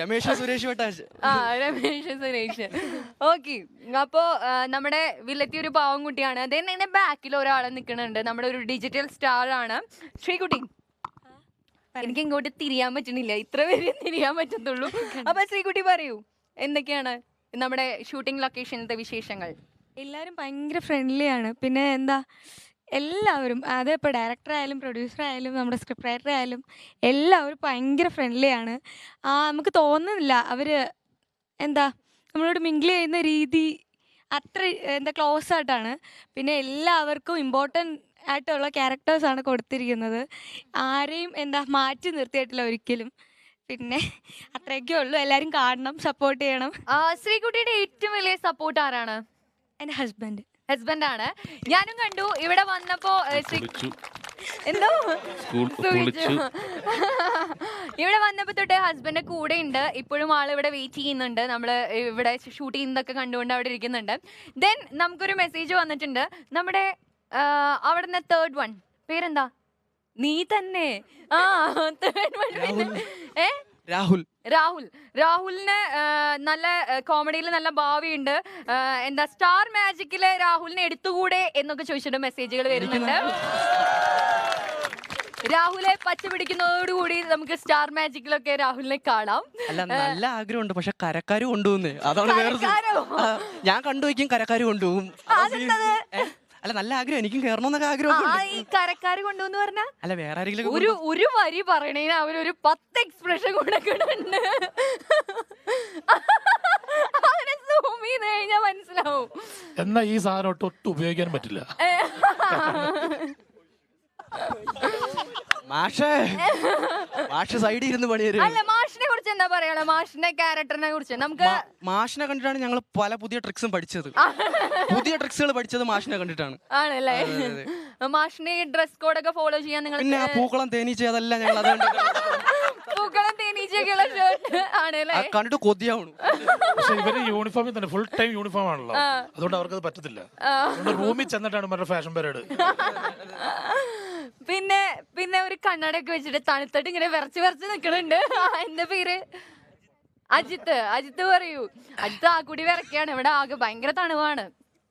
രമേഷ് സുരേഷ് രമേഷ് സുരേഷ്. ഓക്കെ, അപ്പോ നമ്മുടെ വില്ലത്തി ഒരു പാവം കുട്ടിയാണ്. അതന്നെ ബാക്കിൽ ഒരാളെ നിൽക്കുന്നുണ്ട്, നമ്മുടെ ഒരു ഡിജിറ്റൽ സ്റ്റാർ ആണ് ശ്രീകുട്ടി. എനിക്ക് ഇങ്ങോട്ട് തിരിയാൻ പറ്റുന്നില്ല, ഇത്ര പേര് തിരിയാൻ പറ്റത്തുള്ളൂ. അപ്പൊ ശ്രീകുട്ടി പറയൂ, എന്തൊക്കെയാണ് നമ്മുടെ ഷൂട്ടിംഗ് ലൊക്കേഷനിലത്തെ വിശേഷങ്ങൾ? എല്ലാവരും ഭയങ്കര ഫ്രണ്ട്ലി ആണ്. പിന്നെ എന്താ, എല്ലാവരും അതിപ്പോൾ ഡയറക്ടർ ആയാലും പ്രൊഡ്യൂസർ ആയാലും നമ്മുടെ സ്ക്രിപ്റ്റ് റൈറ്റർ ആയാലും എല്ലാവരും ഭയങ്കര ഫ്രണ്ട്ലിയാണ്. നമുക്ക് തോന്നുന്നില്ല അവർ എന്താ നമ്മളോട് മിങ്കിൾ ചെയ്യുന്ന രീതി അത്ര എന്താ ക്ലോസ് ആയിട്ടാണ്. പിന്നെ എല്ലാവർക്കും ഇമ്പോർട്ടൻ്റ് ആയിട്ടുള്ള ക്യാരക്ടേഴ്സാണ് കൊടുത്തിരിക്കുന്നത്. ആരെയും എന്താ മാറ്റി നിർത്തിയിട്ടില്ല ഒരിക്കലും. പിന്നെ അത്രയൊക്കെ ഉള്ളൂ. എല്ലാവരും കാണണം, സപ്പോർട്ട് ചെയ്യണം. ശ്രീകുട്ടിയുടെ ഏറ്റവും വലിയ സപ്പോർട്ട് ആരാണ്? എൻ്റെ ഹസ്ബൻഡാണ്. ഞാനും കണ്ടു ഇവിടെ വന്നപ്പോ എന്തോ ഇവിടെ വന്നപ്പോ തൊട്ട് ഹസ്ബൻഡ് കൂടെ ഉണ്ട്. ഇപ്പോഴും ആൾ ഇവിടെ വെയിറ്റ് ചെയ്യുന്നുണ്ട്. നമ്മള് ഇവിടെ ഷൂട്ട് ചെയ്യുന്നതൊക്കെ കണ്ടുകൊണ്ട് അവിടെ ഇരിക്കുന്നുണ്ട്. ദെൻ നമുക്കൊരു മെസ്സേജ് വന്നിട്ടുണ്ട്. നമ്മുടെ അവിടുന്ന് തേർഡ് വൺ പേരെന്താ? നീ തന്നെ. തേർഡ് വൺ രാഹുലിന് നല്ല കോമഡിയിൽ നല്ല ഭാവിയുണ്ട്. എന്താ സ്റ്റാർ മാജിക്കില് രാഹുലിനെ എടുത്തുകൂടെ എന്നൊക്കെ ചോദിച്ചിട്ട് മെസ്സേജുകൾ വരുന്നുണ്ട്. രാഹുലെ പച്ച പിടിക്കുന്നതോടുകൂടി നമുക്ക് സ്റ്റാർ മാജിക്കിലൊക്കെ രാഹുലിനെ കാണാം. അല്ല, നല്ല ആഗ്രഹമുണ്ട്, പക്ഷെ കരക്കാര് കൊണ്ടുപോകുന്നേ, അതാണ് വേറെ. ഞാൻ കണ്ടുവയ്ക്കും, കരക്കാര് കൊണ്ടുപോകും. അല്ല, നല്ല ആഗ്രഹം, എനിക്കും കയറണമെന്നൊക്കെ ആഗ്രഹം. ഈ കരക്കാര് കൊണ്ടുവന്ന് പറഞ്ഞാ അല്ല, വേറെ ആരെങ്കിലും ഒരു വരി പറയണേന് അവരൊരു 10 എക്സ്പ്രഷൻ കൊടുക്കുന്നുണ്ട്. അവനെ സൂം ചെയ്ത് കഴിഞ്ഞാൽ മനസ്സിലാവും. എന്നാ ഈ സാധനം ഒട്ടും ഉപയോഗിക്കാൻ പറ്റില്ല. മാഷ് സൈഡിൽ ഇരുന്ന് പണിയരും. അല്ല, മാഷിനെ കുറിച്ച് എന്താ പറയാ? മാഷിന്റെ ക്യാരക്ടറിനെ കുറിച്ച് നമുക്ക് മാഷിനെ കണ്ടിട്ടാണ് ഞങ്ങൾ പല പുതിയ ട്രിക്സും പഠിച്ചത്. പുതിയ ട്രിക്സുകൾ പഠിച്ചത് മാഷിനെ കണ്ടിട്ടാണ്. ആണല്ലേ? മാഷിന്റെ ഡ്രസ് കോഡൊക്കെ ഫോളോ ചെയ്യാൻ നിങ്ങൾ പിന്നെ പൂക്കളം തേനീച്ച അതെല്ലാം ഞങ്ങൾ അതുകൊണ്ട് പൂക്കളം തേനീച്ചയൊക്കെയുള്ള ഷർട്ട് ആണല്ലേ കണ്ടിട്ട് കൊതിയാവണു. പക്ഷെ ഇവര് യൂണിഫോമിൽ തന്നെ ഫുൾ ടൈം യൂണിഫോം ആണല്ലോ, അതുകൊണ്ട് അവർക്കത് പറ്റത്തില്ല. റൂമിൽ ചെന്നിട്ടാണ് മറ്റേ ഫാഷൻ പരേഡ്. പിന്നെ ഒരു കണ്ണടയൊക്കെ വെച്ചിട്ട് തണുത്തിട്ട് ഇങ്ങനെ വിറച്ച് നിക്കണുണ്ട്. എന്താ പേര്? അജിത്ത് പറയൂ. അജിത്ത് ആ കൂടി വിറക്കാണ്. ഇവിടെ ആകെ ഭയങ്കര തണുവാണ്.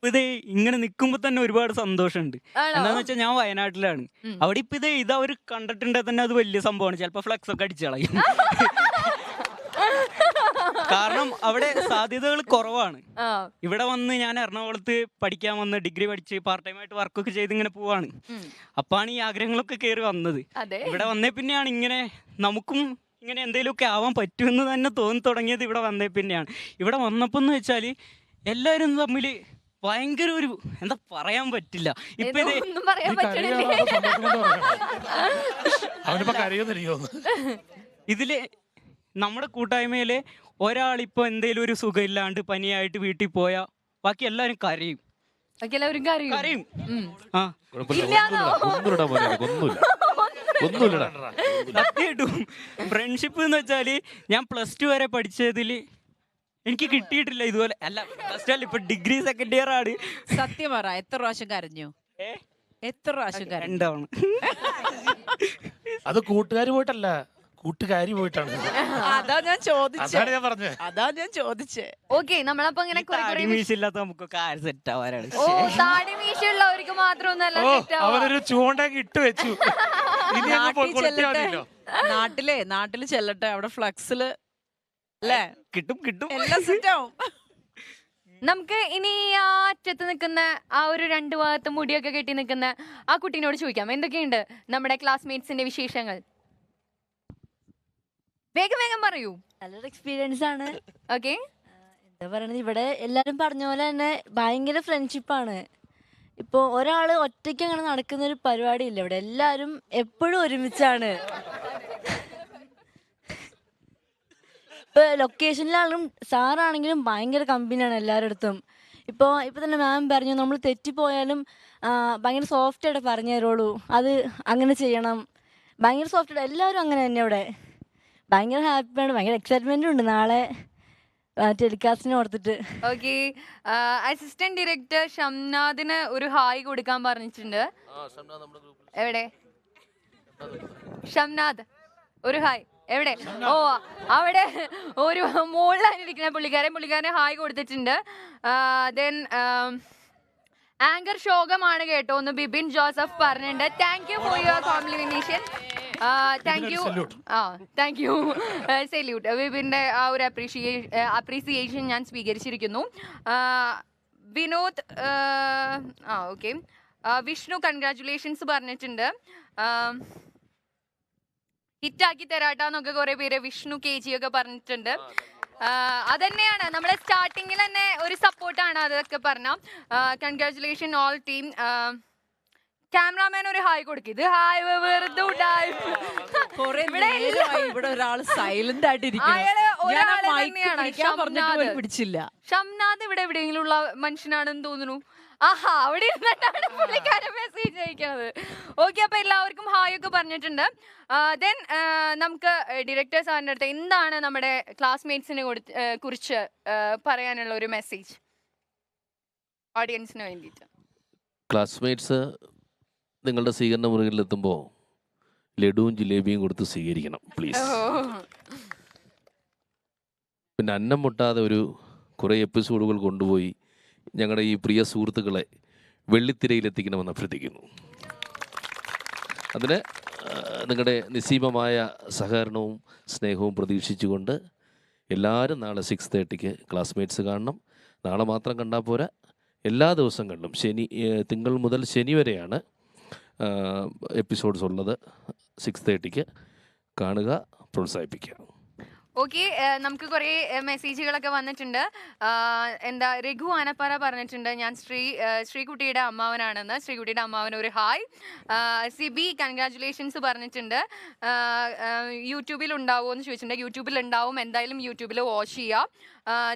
ഇത് ഇങ്ങനെ നിൽക്കുമ്പോ തന്നെ ഒരുപാട് സന്തോഷമുണ്ട്. എന്താന്ന് വെച്ചാൽ ഞാൻ വയനാട്ടിലാണ്. അവിടെ ഇപ്പൊ ഇത് അവർ കണ്ടിട്ടുണ്ടെങ്കിൽ തന്നെ അത് വലിയ സംഭവമാണ്. ചിലപ്പോ ഫ്ലക്സ് ഒക്കെ അടിച്ചു കളയും. കാരണം അവിടെ സാധ്യതകൾ കുറവാണ്. ഇവിടെ വന്ന് ഞാൻ എറണാകുളത്ത് പഠിക്കാൻ വന്ന് ഡിഗ്രി പഠിച്ച് പാർട്ട് ടൈം ആയിട്ട് വർക്കൊക്കെ ചെയ്ത് ഇങ്ങനെ പോവാണ്. അപ്പാണ് ഈ ആഗ്രഹങ്ങളൊക്കെ കയറി വന്നത്. ഇവിടെ വന്നേ പിന്നെയാണ് ഇങ്ങനെ നമുക്കും ഇങ്ങനെ എന്തെങ്കിലുമൊക്കെ ആവാൻ പറ്റുമെന്ന് തന്നെ തോന്നി തുടങ്ങിയത് ഇവിടെ വന്നേ പിന്നെയാണ്. ഇവിടെ വന്നപ്പോ എന്ന് വെച്ചാൽ എല്ലാവരും തമ്മിൽ ഭയങ്കര ഒരു എന്താ പറയാൻ പറ്റില്ല. ഇപ്പൊ ഇതില് നമ്മുടെ കൂട്ടായ്മയില് ഒരാളിപ്പോ എന്തേലും ഒരു സുഖമില്ലാണ്ട് പനിയായിട്ട് വീട്ടിൽ പോയാ ബാക്കി എല്ലാവരും കരയും. സത്യമായിട്ടും ഫ്രണ്ട്ഷിപ്പ് എന്ന് വെച്ചാല് ഞാൻ +2 വരെ പഠിച്ചതില് എനിക്ക് കിട്ടിയിട്ടില്ല ഇതുപോലെ. അല്ല, പ്ലസ് ടു അല്ല, ഇപ്പൊ ഡിഗ്രി സെക്കൻഡ് ഇയർ ആണ്. സത്യം പറ, എത്ര പ്രാവശ്യം കരഞ്ഞു? എത്ര പ്രാവശ്യം കരഞ്ഞു? 2 തവണ. അത് കൂട്ടുകാർ പോയിട്ടല്ല, കൂട്ടുകാരി പോയിട്ടാണ്. അതാ ഞാൻ ചോദിച്ചേ. ഓക്കെ, നമ്മളപ്പോ ഇങ്ങനെ മീശയില്ലാത്ത നമുക്കൊക്കെ ആര് സെറ്റ് ആവാനാണ്? താടി മീശയുള്ളവർക്ക് മാത്രമൊന്നല്ല. അവരൊരു ചൂണ്ടൊക്കെ ഇട്ട് വെച്ചു. നാട്ടില് ചെല്ലട്ടെ, അവിടെ ഫ്ലക്സില് അല്ലേ കിട്ടും എല്ലാം സെറ്റ് ആവും. നമുക്ക് ഇനി ആ അറ്റത്ത് നിൽക്കുന്ന ആ ഒരു 2 ഭാഗത്ത് മുടിയൊക്കെ കെട്ടി നിൽക്കുന്ന ആ കുട്ടീനോട് ചോദിക്കാം, എന്തൊക്കെയുണ്ട് നമ്മുടെ ക്ലാസ്മേറ്റ്സിന്റെ വിശേഷങ്ങൾ? വേഗം പറയൂ. നല്ലൊരു എക്സ്പീരിയൻസ് ആണ്. ഓക്കെ, എന്താ പറയണത്, ഇവിടെ എല്ലാവരും പറഞ്ഞ പോലെ തന്നെ ഭയങ്കര ഫ്രണ്ട്ഷിപ്പാണ്. ഇപ്പോൾ ഒരാൾ ഒറ്റയ്ക്ക് അങ്ങനെ നടക്കുന്ന ഒരു പരിപാടിയില്ല ഇവിടെ. എല്ലാവരും എപ്പോഴും ഒരുമിച്ചാണ്. ഇപ്പോൾ ലൊക്കേഷനിലാണെങ്കിലും സാറാണെങ്കിലും ഭയങ്കര കമ്പനിയാണ് എല്ലാവരുടെ അടുത്തും. ഇപ്പോൾ തന്നെ മാം പറഞ്ഞു, നമ്മൾ തെറ്റിപ്പോയാലും ഭയങ്കര സോഫ്റ്റായിട്ട് പറഞ്ഞു തരുള്ളൂ, അത് അങ്ങനെ ചെയ്യണം, ഭയങ്കര സോഫ്റ്റായിട്ട്. എല്ലാവരും അങ്ങനെ തന്നെ ഇവിടെ. ഭയങ്കര ഹാപ്പിയാണ്, ഭയങ്കര എക്സൈറ്റ്മെൻറ്റും ഉണ്ട് നാളെ ടെലികാസ്റ്റിനെ ഓർത്തിട്ട്. ഓക്കെ, അസിസ്റ്റന്റ് ഡയറക്ടർ ഷംനാദിന് ഒരു ഹായ് കൊടുക്കാൻ പറഞ്ഞിട്ടുണ്ട്. എവിടെ ഷംനാദ്? ഒരു ഹായ് എവിടെ? ഓ, അവിടെ ഒരു മുകളിലായിരിക്കുന്ന പുള്ളിക്കാരൻ ഹായ് കൊടുത്തിട്ടുണ്ട്. ദെൻ ആങ്കർ ശോകമാണ് കേട്ടോ എന്ന് ബിബിൻ ജോസഫ് പറഞ്ഞിട്ടുണ്ട്. Thank you for your complimentation. Thank you salute. ബിബിന്റെ ആ ഒരു അപ്രീസിയേഷൻ ഞാൻ സ്വീകരിച്ചിരിക്കുന്നു. വിനോദ് ഓക്കെ, വിഷ്ണു കൺഗ്രാറ്റുലേഷൻസ് പറഞ്ഞിട്ടുണ്ട്. ഹിറ്റാക്കി തരാട്ടാന്നൊക്കെ കുറെ പേര് വിഷ്ണു KG ഒക്കെ പറഞ്ഞിട്ടുണ്ട്. അതന്നെയാണ് നമ്മുടെ സ്റ്റാർട്ടിങ്ങിൽ തന്നെ ഒരു സപ്പോർട്ടാണ് അതൊക്കെ പറഞ്ഞ. Congratulation all team. ക്യാമറാമാൻ ഒരു ഹായ് കൊടുക്കും. ഇത് ഹായ് വെറുതെ ഇവിടെ ഒരാൾ സൈലന്റ് പിടിച്ചില്ല. ഷംനാഥ് ഇവിടെ എവിടെയെങ്കിലും ഉള്ള മനുഷ്യനാണെന്ന് തോന്നുന്നു. ആഹാ, അവിടെ ഇരുന്നിട്ടാണ് പുള്ളിക്കാരൻ മെസ്സേജ് അയക്കുന്നത്. ഓക്കെ, അപ്പൊ എല്ലാവർക്കും ഹായ് ഒക്കെ പറഞ്ഞിട്ടുണ്ട്. ദെൻ നമുക്ക് ഡയറക്ടർ സാറിൻ്റെ അടുത്ത് എന്താണ് നമ്മുടെ ക്ലാസ്മേറ്റ്സിനെ കുറിച്ച് പറയാനുള്ള ഒരു മെസ്സേജ് ഓഡിയൻസിന് വേണ്ടിയിട്ട്? ക്ലാസ്മേറ്റ്സ് നിങ്ങളുടെ സ്വീകരണ മുറികളിലെത്തുമ്പോൾ ലഡുവും ജിലേബിയും കൊടുത്ത് സ്വീകരിക്കണം പ്ലീസ്. പിന്നെ അന്നം മുട്ടാതെ ഒരു കുറേ എപ്പിസോഡുകൾ കൊണ്ടുപോയി ഞങ്ങളുടെ ഈ പ്രിയ സുഹൃത്തുക്കളെ വെള്ളിത്തിരയിലെത്തിക്കണമെന്ന് അഭ്യർത്ഥിക്കുന്നു. അതിന് നിങ്ങളുടെ നിസ്സീമമായ സഹകരണവും സ്നേഹവും പ്രതീക്ഷിച്ചുകൊണ്ട് എല്ലാവരും നാളെ 6:30 ക്ലാസ്മേറ്റ്സ് കാണണം. നാളെ മാത്രം കണ്ടാൽ പോരാ, എല്ലാ ദിവസങ്ങളിലും തിങ്കൾ മുതൽ ശനി വരെയാണ് എപ്പിസോഡ്സ് ഉള്ളത്. 6:30 കാണുക, പ്രോത്സാഹിപ്പിക്കുക. ഓക്കെ, നമുക്ക് കുറേ മെസ്സേജുകളൊക്കെ വന്നിട്ടുണ്ട്. എന്താ രഘു ആനപ്പാറ പറഞ്ഞിട്ടുണ്ട് ഞാൻ ശ്രീകുട്ടിയുടെ അമ്മാവനാണെന്ന്. ശ്രീകുട്ടിയുടെ അമ്മാവൻ ഒരു ഹായ്. സിബി കൺഗ്രാറ്റുലേഷൻസ് പറഞ്ഞിട്ടുണ്ട്. യൂട്യൂബിൽ ഉണ്ടാവുമോ എന്ന് ചോദിച്ചിട്ടുണ്ട്. യൂട്യൂബിൽ ഉണ്ടാവും, എന്തായാലും യൂട്യൂബിൽ വാച്ച് ചെയ്യാം.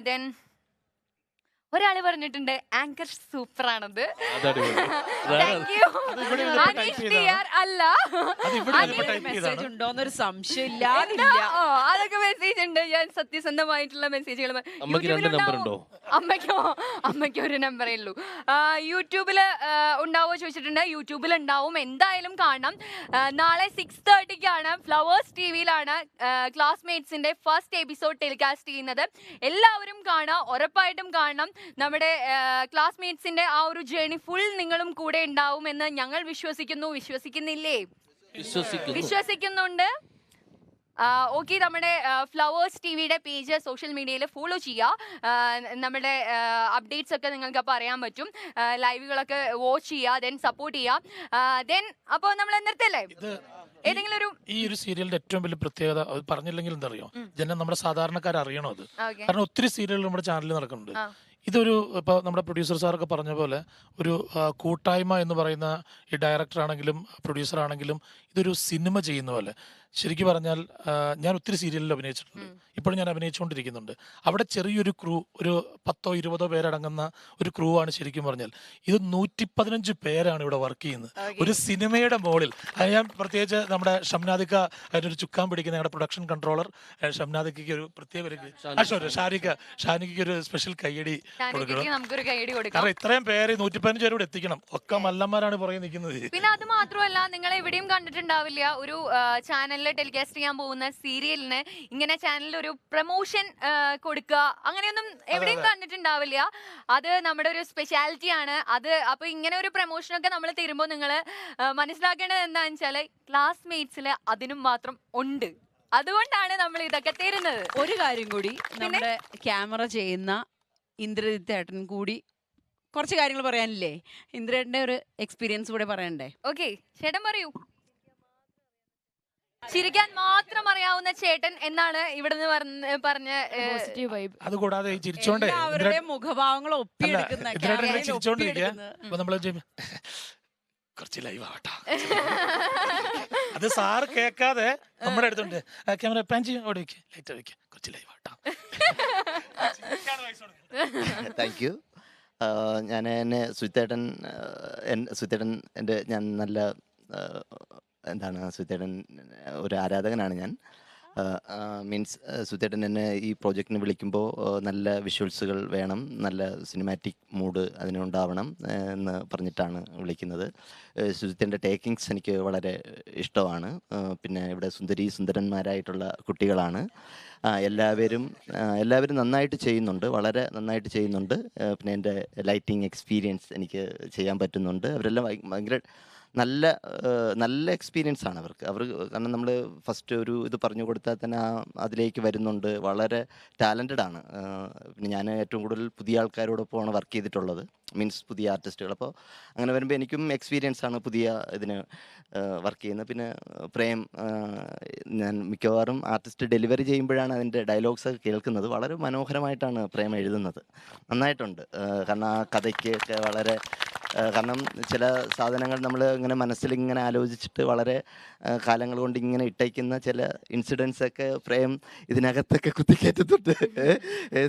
ദെൻ ഒരാള് പറഞ്ഞിട്ടുണ്ട് ആങ്കർ സൂപ്പറാണത്. അല്ല, മെസ്സേജ് ഉണ്ടോന്നൊരു സംശയം അതൊക്കെ മെസ്സേജ് ഉണ്ട്. ഞാൻ സത്യസന്ധമായിട്ടുള്ള മെസ്സേജുകൾ. അമ്മയ്ക്കോ ഒരു നമ്പറേ ഉള്ളൂ. യൂട്യൂബിൽ ഉണ്ടാവോ ചോദിച്ചിട്ടുണ്ട്. യൂട്യൂബിൽ ഉണ്ടാവും, എന്തായാലും കാണണം. നാളെ 6:30 ഫ്ലവേഴ്സ് TVയിലാണ് ക്ലാസ്മേറ്റ്സിന്റെ ഫസ്റ്റ് എപ്പിസോഡ് ടെലികാസ്റ്റ് ചെയ്യുന്നത്. എല്ലാവരും കാണാം, ഉറപ്പായിട്ടും കാണണം. നമ്മുടെ ക്ലാസ്മേറ്റ്സിന്റെ ആ ഒരു ജേർണി ഫുൾ നിങ്ങളും കൂടെ ഉണ്ടാവുമെന്ന് ഞങ്ങൾ വിശ്വസിക്കുന്നു. വിശ്വസിക്കുന്നില്ലേ? വിശ്വസിക്കുന്നുണ്ട്. ഓക്കെ, നമ്മുടെ ഫ്ലവേഴ്സ് TVയുടെ പേജ് സോഷ്യൽ മീഡിയയിൽ ഫോളോ ചെയ്യുക. നമ്മുടെ അപ്ഡേറ്റ്സ് ഒക്കെ നിങ്ങൾക്ക് അപ്പോൾ അറിയാൻ പറ്റും. ലൈവുകളൊക്കെ വാച്ച് ചെയ്യുക, ദെൻ സപ്പോർട്ട് ചെയ്യുക. ദെൻ അപ്പോൾ നമ്മൾ നിർത്തല്ലേ? ഏതെങ്കിലും ഈ ഒരു സീരിയലിന്റെ ഏറ്റവും വലിയ പ്രത്യേകത പറഞ്ഞില്ലെങ്കിൽ എന്താ അറിയോ, നമ്മുടെ സാധാരണക്കാർ അറിയണോ അത്? കാരണം ഒത്തിരി സീരിയലുകൾ നമ്മുടെ ചാനലിൽ നടക്കുന്നുണ്ട്. ഇതൊരു ഇപ്പോൾ നമ്മുടെ പ്രൊഡ്യൂസർ സാറൊക്കെ പറഞ്ഞ പോലെ ഒരു കൂട്ടായ്മ എന്ന് പറയുന്ന ഈ ഡയറക്ടർ ആണെങ്കിലും പ്രൊഡ്യൂസർ ആണെങ്കിലും ഇതൊരു സിനിമ ചെയ്യുന്ന പോലെ. ശരിക്കും പറഞ്ഞാൽ ഞാൻ ഒത്തിരി സീരിയലിൽ അഭിനയിച്ചിട്ടുണ്ട്, ഇപ്പോഴും ഞാൻ അഭിനയിച്ചുകൊണ്ടിരിക്കുന്നുണ്ട്. അവിടെ ചെറിയൊരു ക്രൂ, ഒരു 10-20 പേരടങ്ങുന്ന ഒരു ക്രൂ ആണ്. ശരിക്കും പറഞ്ഞാൽ ഇത് 115 പേരാണ് ഇവിടെ വർക്ക് ചെയ്യുന്നത് ഒരു സിനിമയുടെ മുകളിൽ. അത് ഞാൻ പ്രത്യേകിച്ച് നമ്മുടെ ഷംനാദിക്ക അതിനൊരു ചുക്കാൻ പിടിക്കുന്ന ഞങ്ങളുടെ പ്രൊഡക്ഷൻ കൺട്രോളർ ഷംനാദിക്ക് ഒരു പ്രത്യേക ഒരു ഷാനിക്ക് ഒരു സ്പെഷ്യൽ കയ്യടി കൊടുക്കണം. കാരണം ഇത്രയും പേര് 115 പേരോട് എത്തിക്കണം. ഒക്കെ മല്ലന്മാരാണ് പുറകെ നിൽക്കുന്നത്. പിന്നെ അത് മാത്രമല്ല, നിങ്ങൾ എവിടെയും കണ്ടിട്ടുണ്ടാവില്ല ഒരു ചാനലിൽ ടെലികാസ്റ്റ് ചെയ്യാൻ പോകുന്ന സീരിയലിന് ഇങ്ങനെ ചാനലിൽ ഒരു പ്രൊമോഷൻ കൊടുക്കുക, അങ്ങനെയൊന്നും എവിടെയും കണ്ടിട്ടുണ്ടാവില്ല. അത് നമ്മുടെ ഒരു സ്പെഷ്യാലിറ്റി ആണ് അത്. അപ്പൊ ഇങ്ങനെ ഒരു പ്രൊമോഷനൊക്കെ നമ്മൾ തരുമ്പോൾ നിങ്ങൾ മനസ്സിലാക്കേണ്ടത് എന്താണെന്ന് വെച്ചാൽ ക്ലാസ്മേറ്റ്സിൽ അതിനും മാത്രം ഉണ്ട്. അതുകൊണ്ടാണ് നമ്മൾ ഇതൊക്കെ തരുന്നത്. ഒരു കാര്യം കൂടി, നമ്മുടെ ക്യാമറ ചെയ്യുന്ന ഇന്ദ്രജിത്ത് ഏട്ടൻ കൂടി കുറച്ച് കാര്യങ്ങൾ പറയാനില്ലേ? ഇന്ദ്രേട്ടന്റെ ഒരു എക്സ്പീരിയൻസ് കൂടെ പറയണ്ടേ? ഓക്കെ, ചേട്ടൻ പറയൂ. ചിരിക്കാൻ മാത്രം അറിയാവുന്ന ചേട്ടൻ എന്നാണ് ഇവിടുന്ന് പറഞ്ഞ പോസിറ്റീവ് വൈബ്. അതുകൂടാതെ ചിരിച്ചോണ്ടേ അവരുടെ മുഖഭാവങ്ങൾ ഒപ്പിയെടുക്കുന്ന കുറച്ച് ലൈവ് ആവട്ടെ. അത് സാർ കേൾക്കാതെ നമ്മുടെ അടുത്തുണ്ട്. ക്യാമറ പാൻ ചെയ്യും, അവിടെ വെക്ക്, ലൈറ്റ് വെക്ക്, കുറച്ച് ലൈവ് ആവട്ടെ. Thank you. ഞാൻ എന്നെ സുചേട്ടൻ ഞാൻ നല്ല സുചേട്ടൻ ഒരു ആരാധകനാണ് ഞാൻ. മീൻസ് സുചേട്ടൻ എന്നെ ഈ പ്രോജക്റ്റിന് വിളിക്കുമ്പോൾ നല്ല വിഷ്വൽസുകൾ വേണം, നല്ല സിനിമാറ്റിക് മൂഡ് അതിനുണ്ടാവണം എന്ന് പറഞ്ഞിട്ടാണ് വിളിക്കുന്നത്. സുചേട്ടൻ്റെ ടേക്കിങ്സ് എനിക്ക് വളരെ ഇഷ്ടമാണ്. പിന്നെ ഇവിടെ സുന്ദരന്മാരായിട്ടുള്ള കുട്ടികളാണ് എല്ലാവരും നന്നായിട്ട് ചെയ്യുന്നുണ്ട്, വളരെ നന്നായിട്ട് ചെയ്യുന്നുണ്ട്. പിന്നെ എൻ്റെ ലൈറ്റിംഗ് എക്സ്പീരിയൻസ് എനിക്ക് ചെയ്യാൻ പറ്റുന്നുണ്ട്. അവരെല്ലാം ഭയങ്കര നല്ല എക്സ്പീരിയൻസ് ആണ് അവർക്ക്. കാരണം നമ്മൾ ഫസ്റ്റ് ഒരു ഇത് പറഞ്ഞു കൊടുത്താൽ തന്നെ അതിലേക്ക് വരുന്നുണ്ട്. വളരെ ടാലൻറ്റഡ് ആണ്. പിന്നെ ഞാൻ ഏറ്റവും കൂടുതൽ പുതിയ ആൾക്കാരോടൊപ്പമാണ് വർക്ക് ചെയ്തിട്ടുള്ളത്. മീൻസ് പുതിയ ആർട്ടിസ്റ്റുകൾ. അപ്പോൾ അങ്ങനെ വരുമ്പോൾ എനിക്കും എക്സ്പീരിയൻസ് ആണ് പുതിയ ഇതിന് വർക്ക് ചെയ്യുന്നത്. പിന്നെ പ്രേം, ഞാൻ മിക്കവാറും ആർട്ടിസ്റ്റ് ഡെലിവറി ചെയ്യുമ്പോഴാണ് അതിൻ്റെ ഡയലോഗ്സ് ഒക്കെ കേൾക്കുന്നത്. വളരെ മനോഹരമായിട്ടാണ് പ്രേം എഴുതുന്നത്, നന്നായിട്ടുണ്ട്. കാരണം ആ കഥയ്ക്ക് ഒക്കെ വളരെ കാരണം ചില സാധനങ്ങൾ നമ്മൾ ഇങ്ങനെ മനസ്സിൽ ഇങ്ങനെ ആലോചിച്ചിട്ട് വളരെ കാലങ്ങൾ കൊണ്ട് ഇങ്ങനെ ഇട്ടയ്ക്കുന്ന ചില ഇൻസിഡൻസ് ഒക്കെ പ്രേം ഇതിനകത്തൊക്കെ കുത്തിക്കയറ്റത്തുണ്ട്.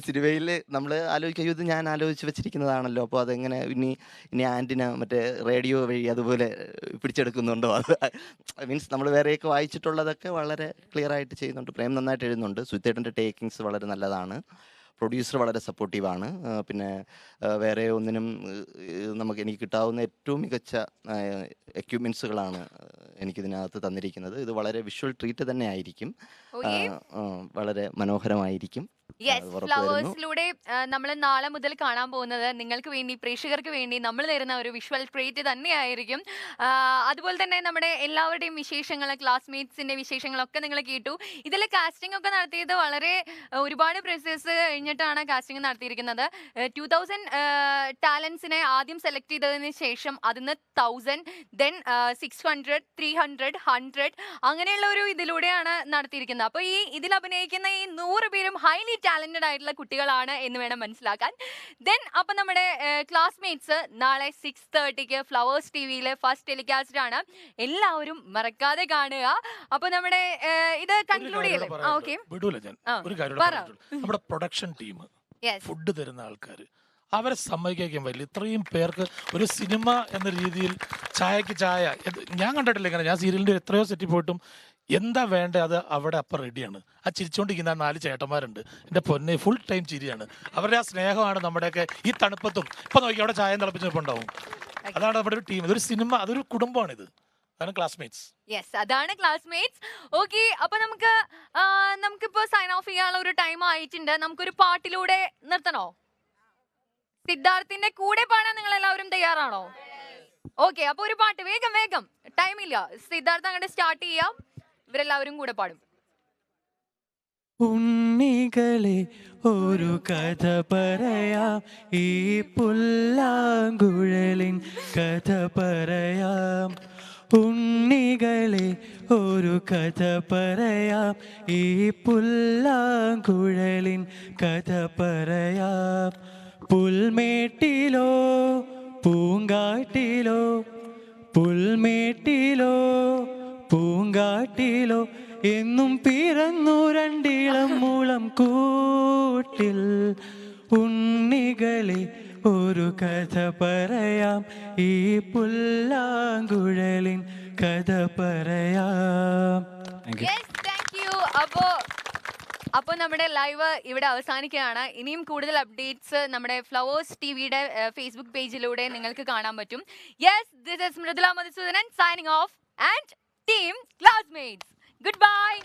സിനിമയിൽ നമ്മൾ ആലോചിക്കുക ഇത് ഞാൻ ആലോചിച്ച് വെച്ചിരിക്കുന്നതാണല്ലോ, അപ്പോൾ അതെങ്ങനെ ഇനി ആൻറ്റിന മറ്റേ റേഡിയോ വഴി അതുപോലെ പിടിച്ചെടുക്കുന്നുണ്ടോ, അത് മീൻസ് നമ്മൾ വേറെയൊക്കെ വായിച്ചിട്ടുള്ളതൊക്കെ വളരെ ക്ലിയർ ആയിട്ട് ചെയ്യുന്നുണ്ട്. പ്രേം നന്നായിട്ട് എഴുതുന്നുണ്ട്. സുജിത്തേട്ടൻ്റെ ടേക്കിങ്സ് വളരെ നല്ലതാണ്. പ്രൊഡ്യൂസർ വളരെ സപ്പോർട്ടീവാണ്. പിന്നെ വേറെ ഒന്നിനും എനിക്ക് കിട്ടാവുന്ന ഏറ്റവും മികച്ച എക്യുപ്മെൻസുകളാണ് എനിക്കിതിനകത്ത് തന്നിരിക്കുന്നത്. ഇത് വളരെ വിഷ്വൽ ട്രീറ്റ് തന്നെ ആയിരിക്കും, വളരെ മനോഹരമായിരിക്കും. ഫ്ലവേഴ്സിലൂടെ നമ്മൾ നാളെ മുതൽ കാണാൻ പോകുന്നത് നിങ്ങൾക്ക് വേണ്ടി, പ്രേക്ഷകർക്ക് വേണ്ടി നമ്മൾ തരുന്ന ഒരു വിഷ്വൽ ട്രീറ്റ് തന്നെയായിരിക്കും. അതുപോലെ തന്നെ നമ്മുടെ എല്ലാവരുടെയും വിശേഷങ്ങൾ, ക്ലാസ്മേറ്റ്സിന്റെ വിശേഷങ്ങളൊക്കെ നിങ്ങൾ കേട്ടു. ഇതിൽ കാസ്റ്റിംഗ് ഒക്കെ നടത്തിയത് വളരെ ഒരുപാട് പ്രോസസ്സ് കഴിഞ്ഞിട്ടാണ് കാസ്റ്റിംഗ് നടത്തിയിരിക്കുന്നത്. 2000 ടാലൻസിനെ ആദ്യം സെലക്ട് ചെയ്തതിന് ശേഷം അതിന് 1000, ദെൻ 600, 300, 100 അങ്ങനെയുള്ള ഒരു ഇതിലൂടെയാണ് നടത്തിയിരിക്കുന്നത്. അപ്പോൾ ഇതിൽ അഭിനയിക്കുന്ന ഈ 100 പേരും ഹൈലി ടാലന്റഡ് ആയിട്ടുള്ള കുട്ടികളാണ് എന്ന് വേണം മനസ്സിലാക്കാൻ. ദെൻ അപ്പം നമ്മുടെ ക്ലാസ്മേറ്റ്സ് നാളെ 6:30 ഫ്ലവേഴ്സ് ടിവിയിൽ ഫസ്റ്റ് ടെലികാസ്റ്റ് ആണ്. എല്ലാവരും മറക്കാതെ കാണുക. അപ്പൊ നമ്മുടെ ഇത് കൺക്ലൂഡ് ചെയ്യല്ലേ? ഓക്കെ, ഒരു കാര്യം നമ്മുടെ പ്രൊഡക്ഷൻ ടീം, ഫുഡ് തരുന്ന ആൾക്കാർ, അവരെ സമ്മതിക്കാൻ പറ്റില്ല. ഇത്രയും പേർക്ക് ഒരു സിനിമ എന്ന രീതിയിൽ ചായക്ക് ചായ ഞാൻ കണ്ടിട്ടില്ല. ഇങ്ങനെ ഞാൻ സീരിയലിൻ്റെ എത്രയോ സെറ്റിൽ പോയിട്ടും എന്താ വേണ്ടത് അത് അവിടെ അപ്പം റെഡിയാണ്. ആ ചിരിച്ചുകൊണ്ടിരിക്കുന്ന 4 ചേട്ടന്മാരുണ്ട്, എൻ്റെ പൊന്നെ, ഫുൾ ടൈം ചിരിയാണ്. അവരുടെ ആ സ്നേഹമാണ് നമ്മുടെയൊക്കെ ഈ തണുപ്പത്തും. ഇപ്പം നോക്കി അവിടെ ചായ തിളപ്പിച്ചിട്ടുണ്ടാവും. അതാണ് നമ്മുടെ ഒരു ടീം, ഇതൊരു സിനിമ, അതൊരു കുടുംബമാണിത്. അതാണ് ക്ലാസ്മേറ്റ്സ്. യെസ്, അതാണ് ക്ലാസ്മേറ്റ്സ്. ഓക്കെ, അപ്പൊ നമുക്കിപ്പോ സൈൻ ഓഫ് ചെയ്യാനുള്ള ഒരു ടൈം ആയിട്ടുണ്ട്. നമുക്കൊരു പാട്ടിലൂടെ നിർത്തണോ? സിദ്ധാർത്ഥിന്റെ കൂടെ പാടാൻ നിങ്ങൾ എല്ലാവരും തയ്യാറാണോ? ഓക്കെ, അപ്പൊ ഒരു പാട്ട് വേഗം വേഗം, ടൈമില്ല. സിദ്ധാർത്ഥ അങ്ങോട്ട് സ്റ്റാർട്ട് ചെയ്യാം, ഇവരെല്ലാവരും കൂടെ പാടും. ഉണ്ണികളെ ഒരു കഥ പറയാം, ഈ പുല്ലാങ്കുഴലിൻ കഥ പറയാം. ഉണ്ണികളെ ഒരു കഥ പറയാം, ഈ പുല്ലാങ്കുഴലിൻ കഥ പറയാം. പുൽമേട്ടിലോ പൂങ്കാട്ടിലോ, പുൽമേട്ടിലോ പൂങ്കാട്ടിലോ എന്നും പിറന്നു രണ്ടിളം മുളം കൂട്ടിൽ. ഉണ്ണികളെ ഒരു കഥ പറയാം, ഈ പുല്ലാങ്കുഴലിൻ കഥ പറയാം. അപ്പോൾ നമ്മുടെ ലൈവ് ഇവിടെ അവസാനിക്കുകയാണ്. ഇനിയും കൂടുതൽ അപ്ഡേറ്റ്സ് നമ്മുടെ ഫ്ലവേഴ്സ് ടിവിയുടെ ഫേസ്ബുക്ക് പേജിലൂടെ നിങ്ങൾക്ക് കാണാൻ പറ്റും. Yes, this is Mridula Madhusudanan signing off and team classmates. Goodbye.